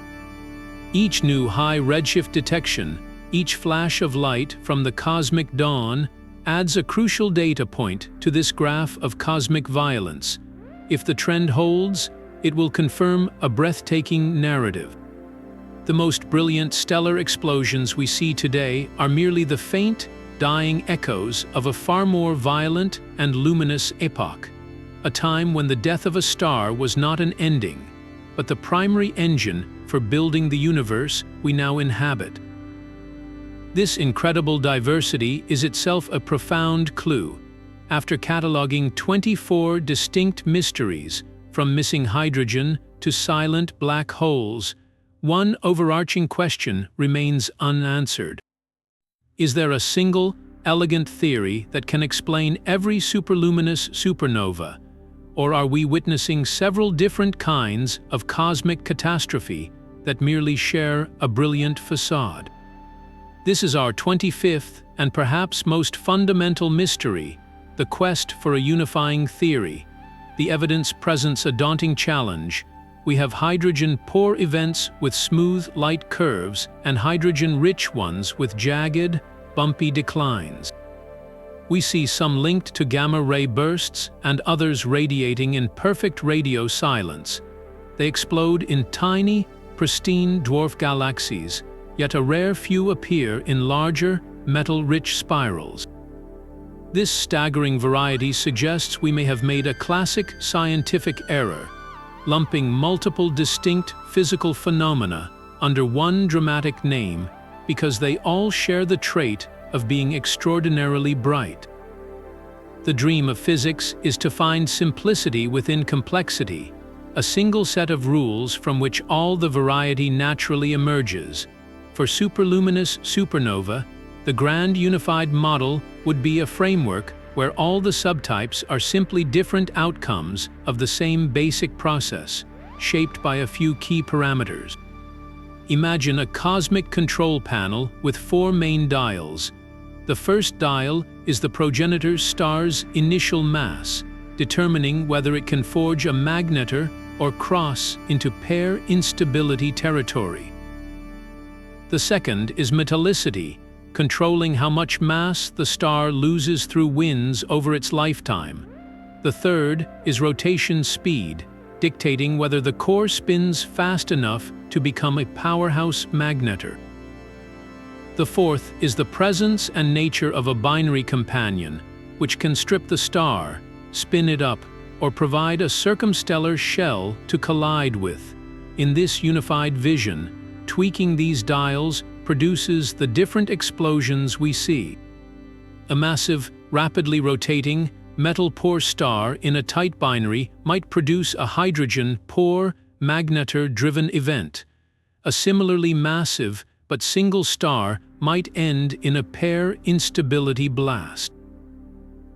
Each new high redshift detection, each flash of light from the cosmic dawn, adds a crucial data point to this graph of cosmic violence. If the trend holds, it will confirm a breathtaking narrative. The most brilliant stellar explosions we see today are merely the faint, dying echoes of a far more violent and luminous epoch, a time when the death of a star was not an ending, but the primary engine for building the universe we now inhabit. This incredible diversity is itself a profound clue. After cataloging 24 distinct mysteries, from missing hydrogen to silent black holes, one overarching question remains unanswered. Is there a single, elegant theory that can explain every superluminous supernova? Or are we witnessing several different kinds of cosmic catastrophe that merely share a brilliant facade? This is our 25th and perhaps most fundamental mystery, the quest for a unifying theory. The evidence presents a daunting challenge. We have hydrogen-poor events with smooth, light curves and hydrogen-rich ones with jagged, bumpy declines. We see some linked to gamma-ray bursts and others radiating in perfect radio silence. They explode in tiny, pristine dwarf galaxies, yet a rare few appear in larger, metal-rich spirals. This staggering variety suggests we may have made a classic scientific error, lumping multiple distinct physical phenomena under one dramatic name because they all share the trait of being extraordinarily bright. The dream of physics is to find simplicity within complexity, a single set of rules from which all the variety naturally emerges. For superluminous supernova, the grand unified model would be a framework where all the subtypes are simply different outcomes of the same basic process, shaped by a few key parameters. Imagine a cosmic control panel with 4 main dials. The first dial is the progenitor star's initial mass, determining whether it can forge a magnetar or cross into pair instability territory. The second is metallicity, controlling how much mass the star loses through winds over its lifetime. The third is rotation speed, dictating whether the core spins fast enough to become a powerhouse magnetar. The fourth is the presence and nature of a binary companion, which can strip the star, spin it up, or provide a circumstellar shell to collide with. In this unified vision, tweaking these dials produces the different explosions we see. A massive, rapidly rotating, metal-poor star in a tight binary might produce a hydrogen-poor, magnetar-driven event. A similarly massive but single star might end in a pair instability blast.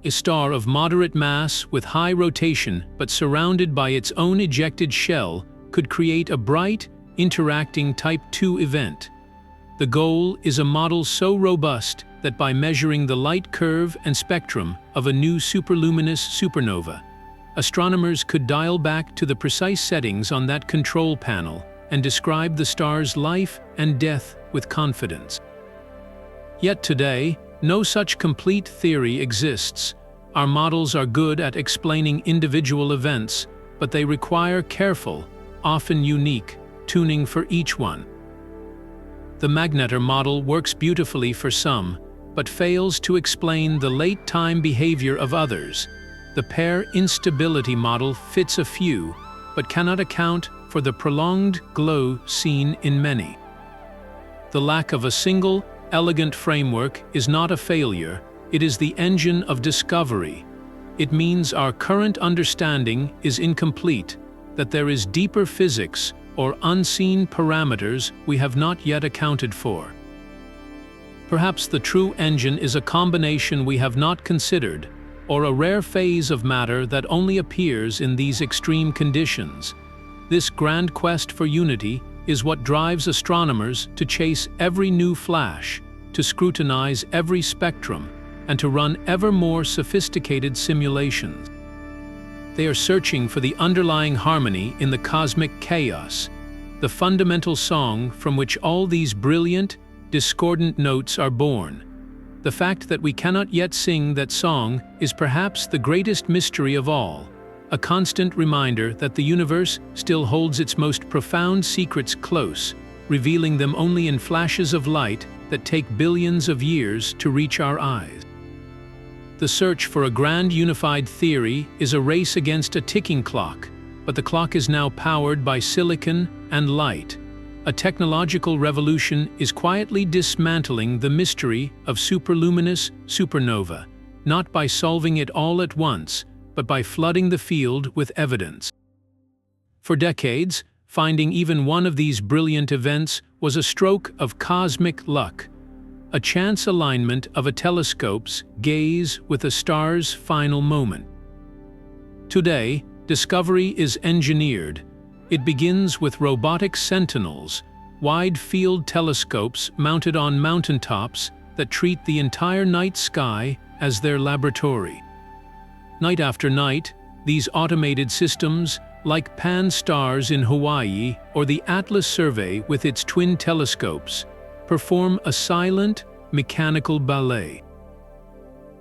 A star of moderate mass with high rotation but surrounded by its own ejected shell could create a bright, interacting Type II event. The goal is a model so robust that by measuring the light curve and spectrum of a new superluminous supernova, astronomers could dial back to the precise settings on that control panel and describe the star's life and death with confidence. Yet today, no such complete theory exists. Our models are good at explaining individual events, but they require careful, often unique, tuning for each one. The magnetar model works beautifully for some, but fails to explain the late-time behavior of others. The pair instability model fits a few, but cannot account for the prolonged glow seen in many. The lack of a single, elegant framework is not a failure, it is the engine of discovery. It means our current understanding is incomplete, that there is deeper physics or unseen parameters we have not yet accounted for. Perhaps the true engine is a combination we have not considered, or a rare phase of matter that only appears in these extreme conditions. This grand quest for unity is what drives astronomers to chase every new flash, to scrutinize every spectrum, and to run ever more sophisticated simulations. They are searching for the underlying harmony in the cosmic chaos, the fundamental song from which all these brilliant, discordant notes are born. The fact that we cannot yet sing that song is perhaps the greatest mystery of all, a constant reminder that the universe still holds its most profound secrets close, revealing them only in flashes of light that take billions of years to reach our eyes. The search for a grand unified theory is a race against a ticking clock, but the clock is now powered by silicon and light. A technological revolution is quietly dismantling the mystery of superluminous supernova, not by solving it all at once, but by flooding the field with evidence. For decades, finding even one of these brilliant events was a stroke of cosmic luck, a chance alignment of a telescope's gaze with a star's final moment. Today, discovery is engineered. It begins with robotic sentinels, wide-field telescopes mounted on mountaintops that treat the entire night sky as their laboratory. Night after night, these automated systems, like Pan-STARRS in Hawaii or the Atlas survey with its twin telescopes, perform a silent, mechanical ballet.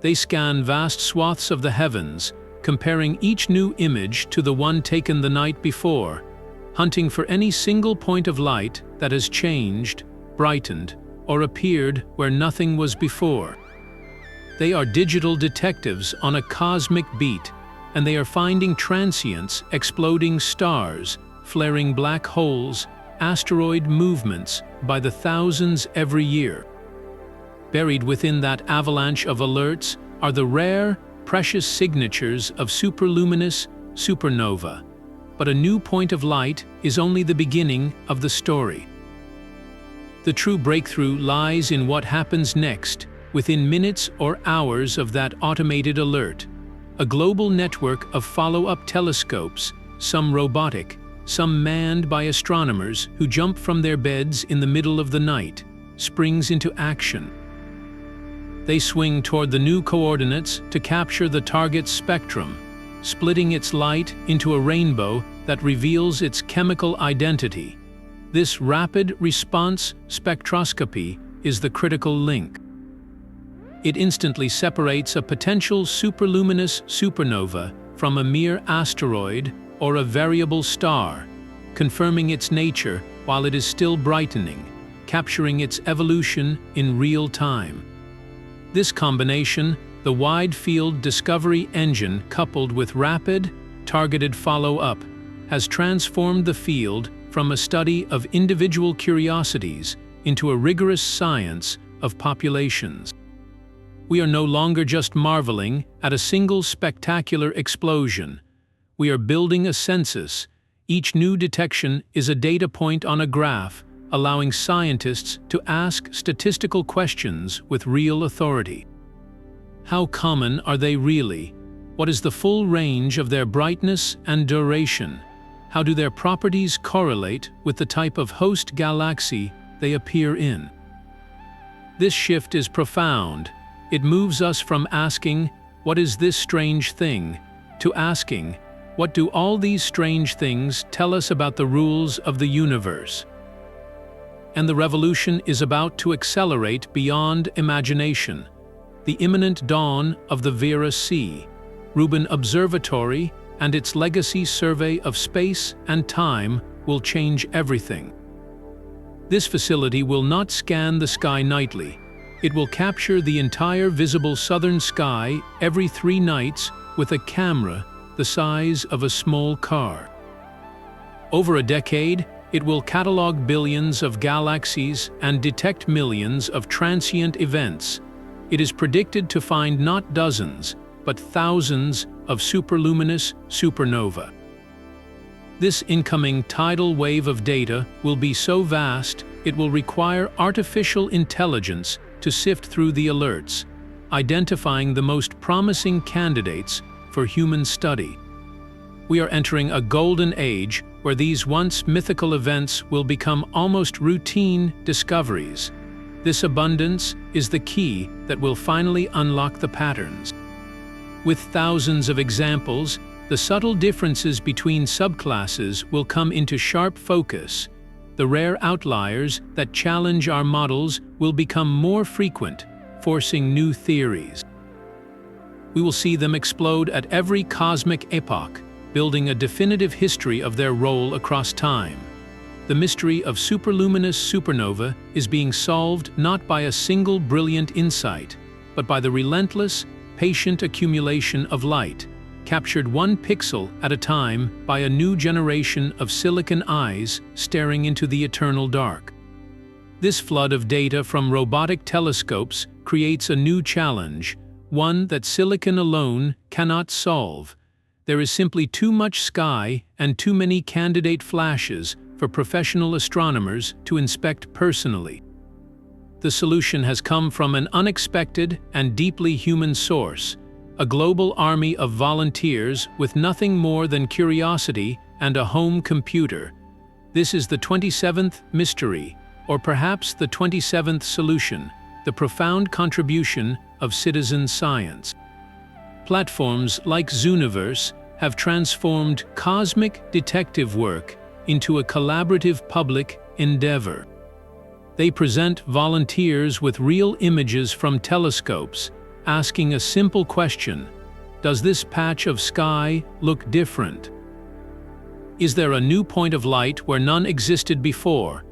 They scan vast swaths of the heavens, comparing each new image to the one taken the night before, hunting for any single point of light that has changed, brightened, or appeared where nothing was before. They are digital detectives on a cosmic beat, and they are finding transients, exploding stars, flaring black holes, asteroid movements by the thousands every year. Buried within that avalanche of alerts are the rare, precious signatures of superluminous supernova. But a new point of light is only the beginning of the story. The true breakthrough lies in what happens next, within minutes or hours of that automated alert. A global network of follow-up telescopes, some robotic, some manned by astronomers who jump from their beds in the middle of the night, springs into action. They swing toward the new coordinates to capture the target's spectrum, splitting its light into a rainbow that reveals its chemical identity. This rapid response spectroscopy is the critical link. It instantly separates a potential superluminous supernova from a mere asteroid or a variable star, confirming its nature while it is still brightening, capturing its evolution in real time. This combination, the wide-field discovery engine coupled with rapid, targeted follow-up, has transformed the field from a study of individual curiosities into a rigorous science of populations. We are no longer just marveling at a single spectacular explosion. We are building a census. Each new detection is a data point on a graph, allowing scientists to ask statistical questions with real authority. How common are they really? What is the full range of their brightness and duration? How do their properties correlate with the type of host galaxy they appear in? This shift is profound. It moves us from asking, "What is this strange thing?" to asking, "What do all these strange things tell us about the rules of the universe?" And the revolution is about to accelerate beyond imagination. The imminent dawn of the Vera C. Rubin Observatory and its legacy survey of space and time will change everything. This facility will not scan the sky nightly. It will capture the entire visible southern sky every 3 nights with a camera the size of a small car. Over a decade, it will catalog billions of galaxies and detect millions of transient events. It is predicted to find not dozens, but thousands of superluminous supernova. This incoming tidal wave of data will be so vast, it will require artificial intelligence to sift through the alerts, identifying the most promising candidates for human study. We are entering a golden age where these once mythical events will become almost routine discoveries. This abundance is the key that will finally unlock the patterns. With thousands of examples, the subtle differences between subclasses will come into sharp focus. The rare outliers that challenge our models will become more frequent, forcing new theories. We will see them explode at every cosmic epoch, building a definitive history of their role across time. The mystery of superluminous supernova is being solved not by a single brilliant insight, but by the relentless, patient accumulation of light, captured 1 pixel at a time by a new generation of silicon eyes staring into the eternal dark. This flood of data from robotic telescopes creates a new challenge, one that silicon alone cannot solve. There is simply too much sky and too many candidate flashes for professional astronomers to inspect personally. The solution has come from an unexpected and deeply human source, a global army of volunteers with nothing more than curiosity and a home computer. This is the 27th mystery, or perhaps the 27th solution, the profound contribution of citizen science. Platforms like Zooniverse have transformed cosmic detective work into a collaborative public endeavor. They present volunteers with real images from telescopes, asking a simple question: does this patch of sky look different? Is there a new point of light where none existed before?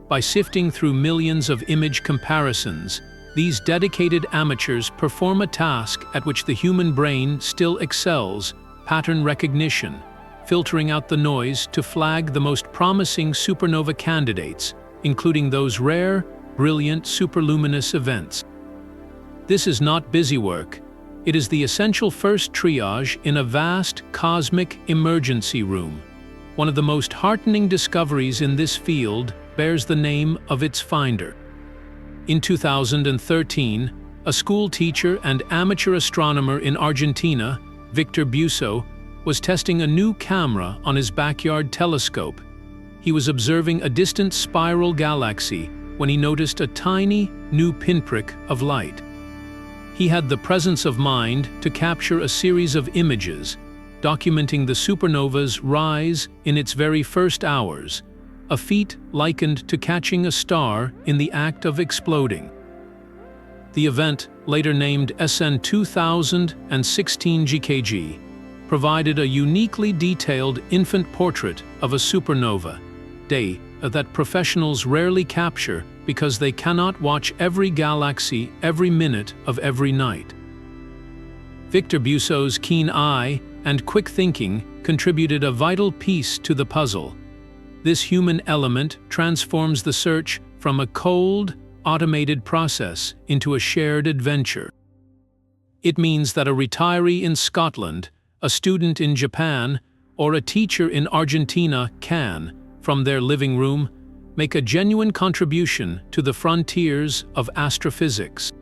By sifting through millions of image comparisons, these dedicated amateurs perform a task at which the human brain still excels: pattern recognition, filtering out the noise to flag the most promising supernova candidates, including those rare, brilliant superluminous events. This is not busy work. It is the essential first triage in a vast cosmic emergency room. One of the most heartening discoveries in this field bears the name of its finder. In 2013, a school teacher and amateur astronomer in Argentina, Victor Busso, was testing a new camera on his backyard telescope. He was observing a distant spiral galaxy when he noticed a tiny, new pinprick of light. He had the presence of mind to capture a series of images, documenting the supernova's rise in its very first hours, a feat likened to catching a star in the act of exploding. The event, later named SN 2016 GKG, provided a uniquely detailed infant portrait of a supernova, day that professionals rarely capture because they cannot watch every galaxy every minute of every night. Victor Busso's keen eye and quick thinking contributed a vital piece to the puzzle. This human element transforms the search from a cold, automated process into a shared adventure. It means that a retiree in Scotland, a student in Japan, or a teacher in Argentina can, from their living room, make a genuine contribution to the frontiers of astrophysics.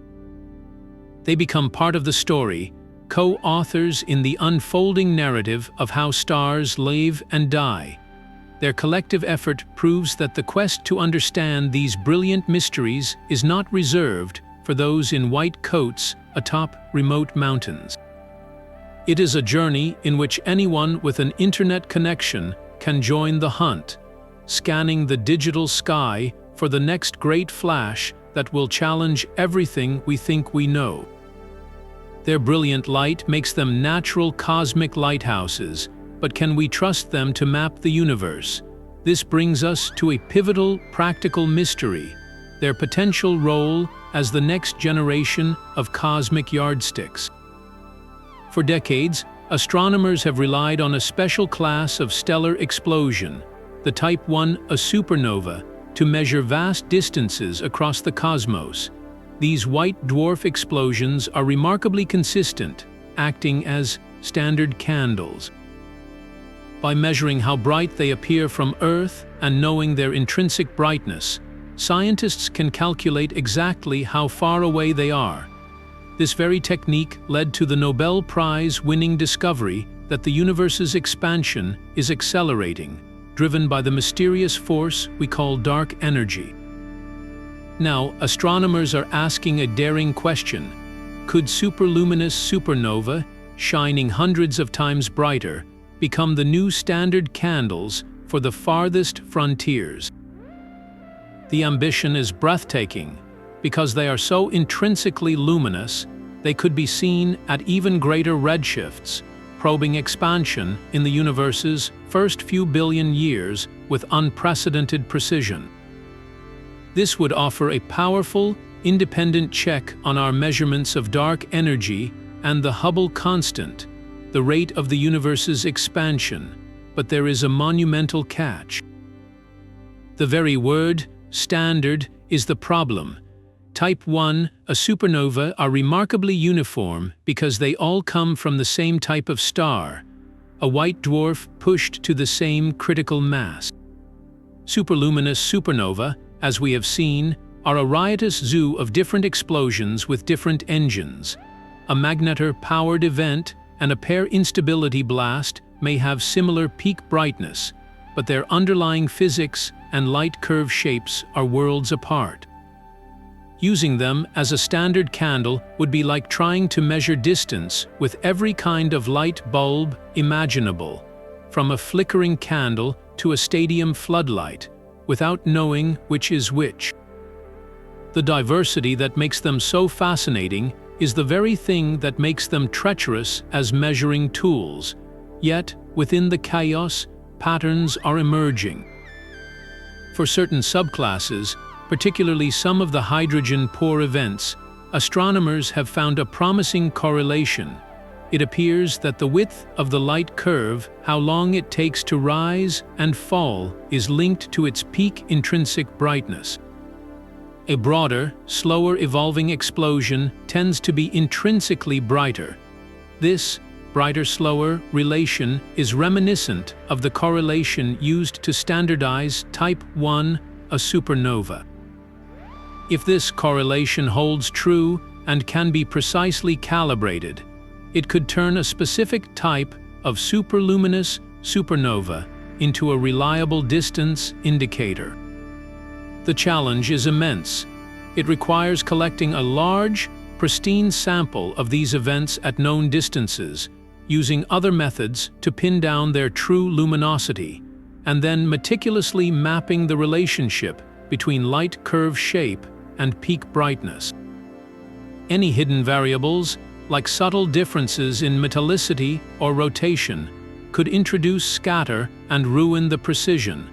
They become part of the story, co-authors in the unfolding narrative of how stars live and die. Their collective effort proves that the quest to understand these brilliant mysteries is not reserved for those in white coats atop remote mountains. It is a journey in which anyone with an internet connection can join the hunt, scanning the digital sky for the next great flash that will challenge everything we think we know. Their brilliant light makes them natural cosmic lighthouses, but can we trust them to map the universe? This brings us to a pivotal practical mystery: their potential role as the next generation of cosmic yardsticks. For decades, astronomers have relied on a special class of stellar explosion, the Type 1, a supernova, to measure vast distances across the cosmos. These white dwarf explosions are remarkably consistent, acting as standard candles. By measuring how bright they appear from Earth and knowing their intrinsic brightness, scientists can calculate exactly how far away they are. This very technique led to the Nobel Prize-winning discovery that the universe's expansion is accelerating, driven by the mysterious force we call dark energy. Now, astronomers are asking a daring question: could superluminous supernova, shining hundreds of times brighter, become the new standard candles for the farthest frontiers? The ambition is breathtaking. Because they are so intrinsically luminous, they could be seen at even greater redshifts, probing expansion in the universe's first few billion years with unprecedented precision. This would offer a powerful, independent check on our measurements of dark energy and the Hubble constant, the rate of the universe's expansion. But there is a monumental catch. The very word, standard, is the problem. Type 1, a supernova, are remarkably uniform because they all come from the same type of star, a white dwarf pushed to the same critical mass. Superluminous supernova, as we have seen, are a riotous zoo of different explosions with different engines. A magnetar-powered event and a pair instability blast may have similar peak brightness, but their underlying physics and light curve shapes are worlds apart. Using them as a standard candle would be like trying to measure distance with every kind of light bulb imaginable, from a flickering candle to a stadium floodlight, without knowing which is which. The diversity that makes them so fascinating is the very thing that makes them treacherous as measuring tools. Yet, within the chaos, patterns are emerging. For certain subclasses, particularly some of the hydrogen-poor events, astronomers have found a promising correlation. It appears that the width of the light curve, how long it takes to rise and fall, is linked to its peak intrinsic brightness. A broader, slower evolving explosion tends to be intrinsically brighter. This brighter-slower relation is reminiscent of the correlation used to standardize Type 1, a supernova. If this correlation holds true and can be precisely calibrated, it could turn a specific type of superluminous supernova into a reliable distance indicator. The challenge is immense. It requires collecting a large, pristine sample of these events at known distances, using other methods to pin down their true luminosity, and then meticulously mapping the relationship between light curve shape and peak brightness. Any hidden variables, like subtle differences in metallicity or rotation, could introduce scatter and ruin the precision.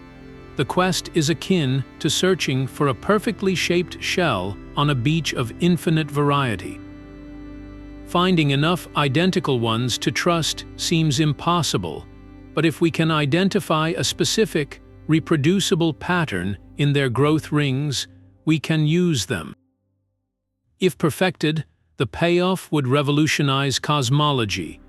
The quest is akin to searching for a perfectly shaped shell on a beach of infinite variety. Finding enough identical ones to trust seems impossible, but if we can identify a specific, reproducible pattern in their growth rings, we can use them. If perfected, the payoff would revolutionize cosmology.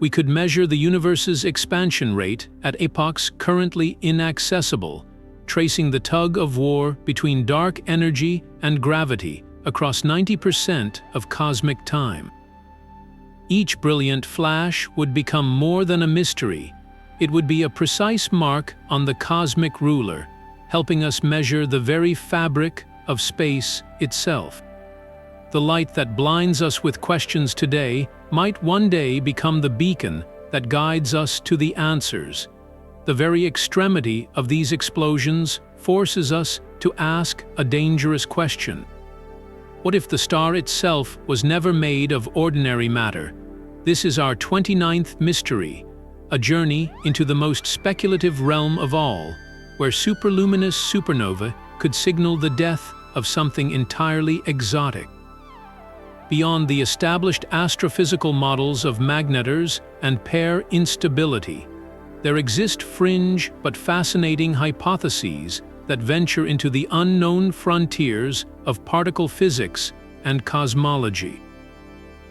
We could measure the universe's expansion rate at epochs currently inaccessible, tracing the tug-of-war between dark energy and gravity across 90% of cosmic time. Each brilliant flash would become more than a mystery. It would be a precise mark on the cosmic ruler, helping us measure the very fabric of space itself. The light that blinds us with questions today might one day become the beacon that guides us to the answers. The very extremity of these explosions forces us to ask a dangerous question. What if the star itself was never made of ordinary matter? This is our 29th mystery, a journey into the most speculative realm of all, where superluminous supernova could signal the death of something entirely exotic. Beyond the established astrophysical models of magnetars and pair instability, there exist fringe but fascinating hypotheses that venture into the unknown frontiers of particle physics and cosmology.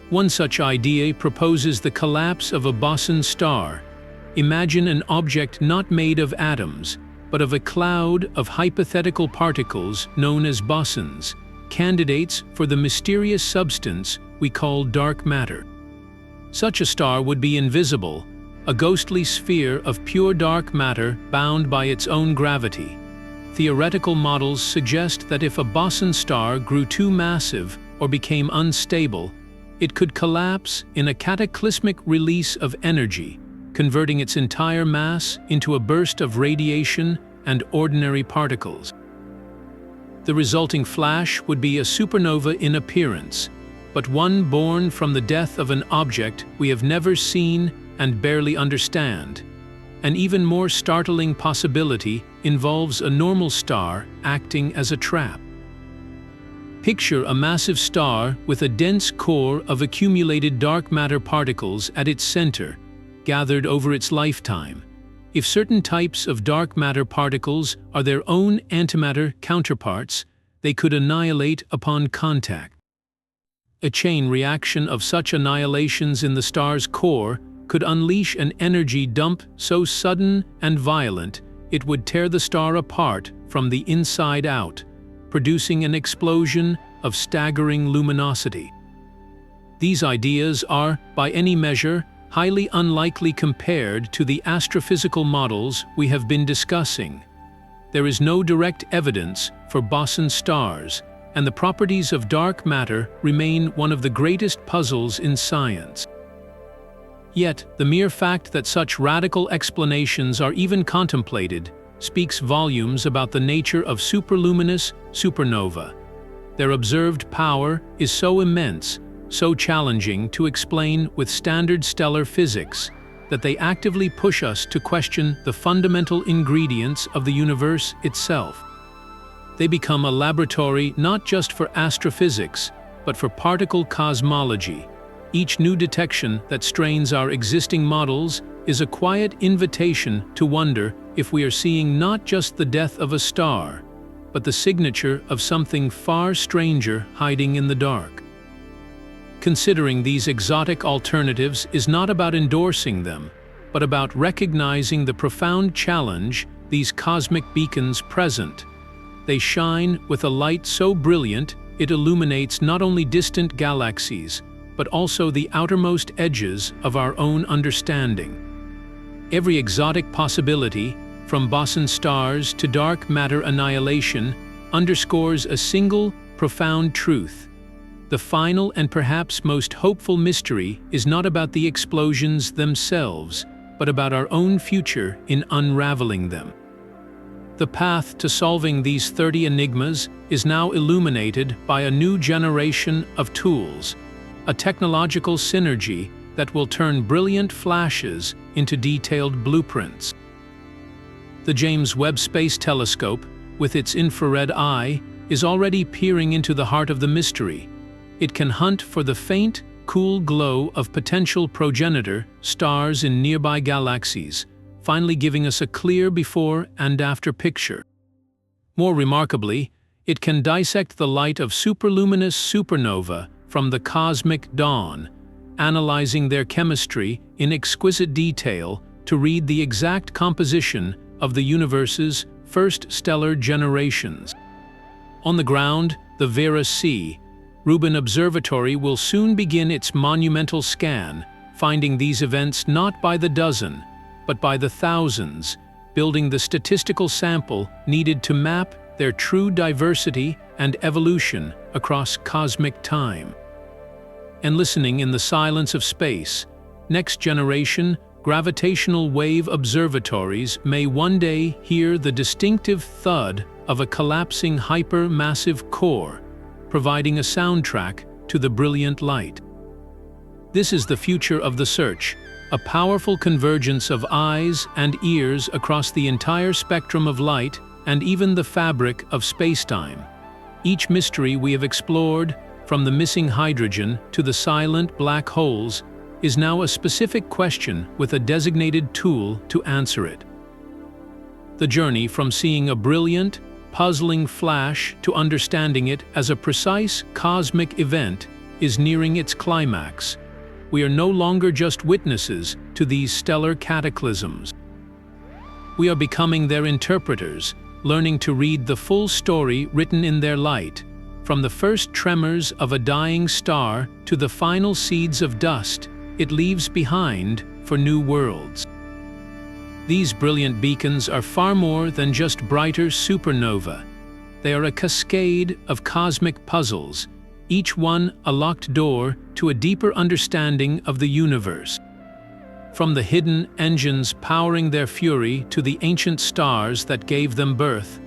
One such idea proposes the collapse of a boson star. Imagine an object not made of atoms, but of a cloud of hypothetical particles known as bosons, candidates for the mysterious substance we call dark matter. Such a star would be invisible, a ghostly sphere of pure dark matter bound by its own gravity. Theoretical models suggest that if a boson star grew too massive or became unstable, it could collapse in a cataclysmic release of energy, converting its entire mass into a burst of radiation and ordinary particles. The resulting flash would be a supernova in appearance, but one born from the death of an object we have never seen and barely understand. An even more startling possibility involves a normal star acting as a trap. Picture a massive star with a dense core of accumulated dark matter particles at its center, gathered over its lifetime. If certain types of dark matter particles are their own antimatter counterparts, they could annihilate upon contact. A chain reaction of such annihilations in the star's core could unleash an energy dump so sudden and violent it would tear the star apart from the inside out, producing an explosion of staggering luminosity. These ideas are, by any measure, highly unlikely compared to the astrophysical models we have been discussing. There is no direct evidence for boson stars, and the properties of dark matter remain one of the greatest puzzles in science. Yet, the mere fact that such radical explanations are even contemplated speaks volumes about the nature of superluminous supernova. Their observed power is so immense, so challenging to explain with standard stellar physics, that they actively push us to question the fundamental ingredients of the universe itself. They become a laboratory not just for astrophysics, but for particle cosmology. Each new detection that strains our existing models is a quiet invitation to wonder if we are seeing not just the death of a star, but the signature of something far stranger hiding in the dark. Considering these exotic alternatives is not about endorsing them, but about recognizing the profound challenge these cosmic beacons present. They shine with a light so brilliant it illuminates not only distant galaxies, but also the outermost edges of our own understanding. Every exotic possibility, from boson stars to dark matter annihilation, underscores a single, profound truth. The final and perhaps most hopeful mystery is not about the explosions themselves, but about our own future in unraveling them. The path to solving these 30 enigmas is now illuminated by a new generation of tools, a technological synergy that will turn brilliant flashes into detailed blueprints. The James Webb Space Telescope, with its infrared eye, is already peering into the heart of the mystery. It can hunt for the faint, cool glow of potential progenitor stars in nearby galaxies, finally giving us a clear before and after picture. More remarkably, it can dissect the light of superluminous supernova from the cosmic dawn, analyzing their chemistry in exquisite detail to read the exact composition of the universe's first stellar generations. On the ground, the Vera C. Rubin Observatory will soon begin its monumental scan, finding these events not by the dozen, but by the thousands, building the statistical sample needed to map their true diversity and evolution across cosmic time. And listening in the silence of space, next-generation gravitational wave observatories may one day hear the distinctive thud of a collapsing hypermassive core, providing a soundtrack to the brilliant light. This is the future of the search, a powerful convergence of eyes and ears across the entire spectrum of light and even the fabric of spacetime. Each mystery we have explored, from the missing hydrogen to the silent black holes, is now a specific question with a designated tool to answer it. The journey from seeing a brilliant, puzzling flash to understanding it as a precise cosmic event is nearing its climax. We are no longer just witnesses to these stellar cataclysms. We are becoming their interpreters, learning to read the full story written in their light, from the first tremors of a dying star to the final seeds of dust it leaves behind for new worlds. These brilliant beacons are far more than just brighter supernovae. They are a cascade of cosmic puzzles, each one a locked door to a deeper understanding of the universe. From the hidden engines powering their fury to the ancient stars that gave them birth,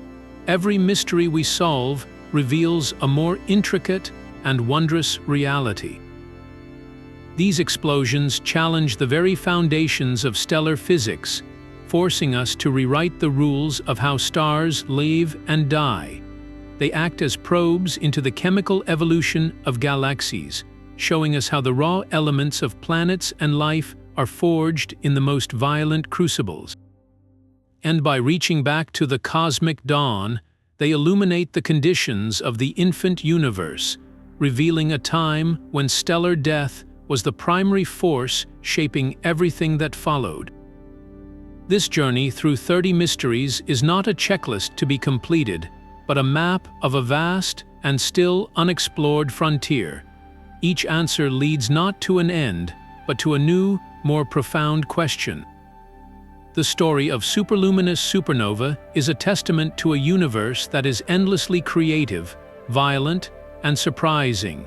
every mystery we solve reveals a more intricate and wondrous reality. These explosions challenge the very foundations of stellar physics, forcing us to rewrite the rules of how stars live and die. They act as probes into the chemical evolution of galaxies, showing us how the raw elements of planets and life are forged in the most violent crucibles. And by reaching back to the cosmic dawn, they illuminate the conditions of the infant universe, revealing a time when stellar death was the primary force shaping everything that followed. This journey through 30 mysteries is not a checklist to be completed, but a map of a vast and still unexplored frontier. Each answer leads not to an end, but to a new, more profound question. The story of superluminous supernova is a testament to a universe that is endlessly creative, violent, and surprising.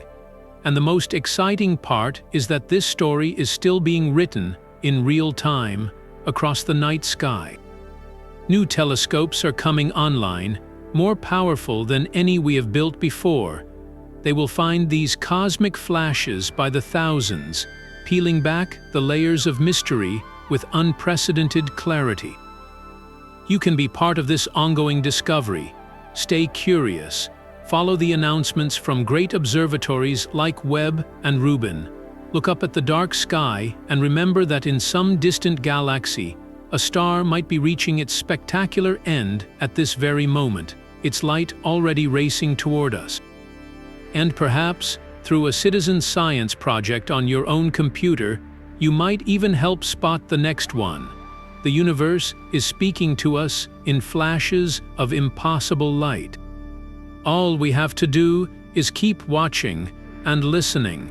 And the most exciting part is that this story is still being written in real time across the night sky. New telescopes are coming online, more powerful than any we have built before. They will find these cosmic flashes by the thousands, peeling back the layers of mystery with unprecedented clarity. You can be part of this ongoing discovery. Stay curious. Follow the announcements from great observatories like Webb and Rubin. Look up at the dark sky and remember that in some distant galaxy, a star might be reaching its spectacular end at this very moment, its light already racing toward us. And perhaps, through a citizen science project on your own computer, you might even help spot the next one. The universe is speaking to us in flashes of impossible light. All we have to do is keep watching and listening.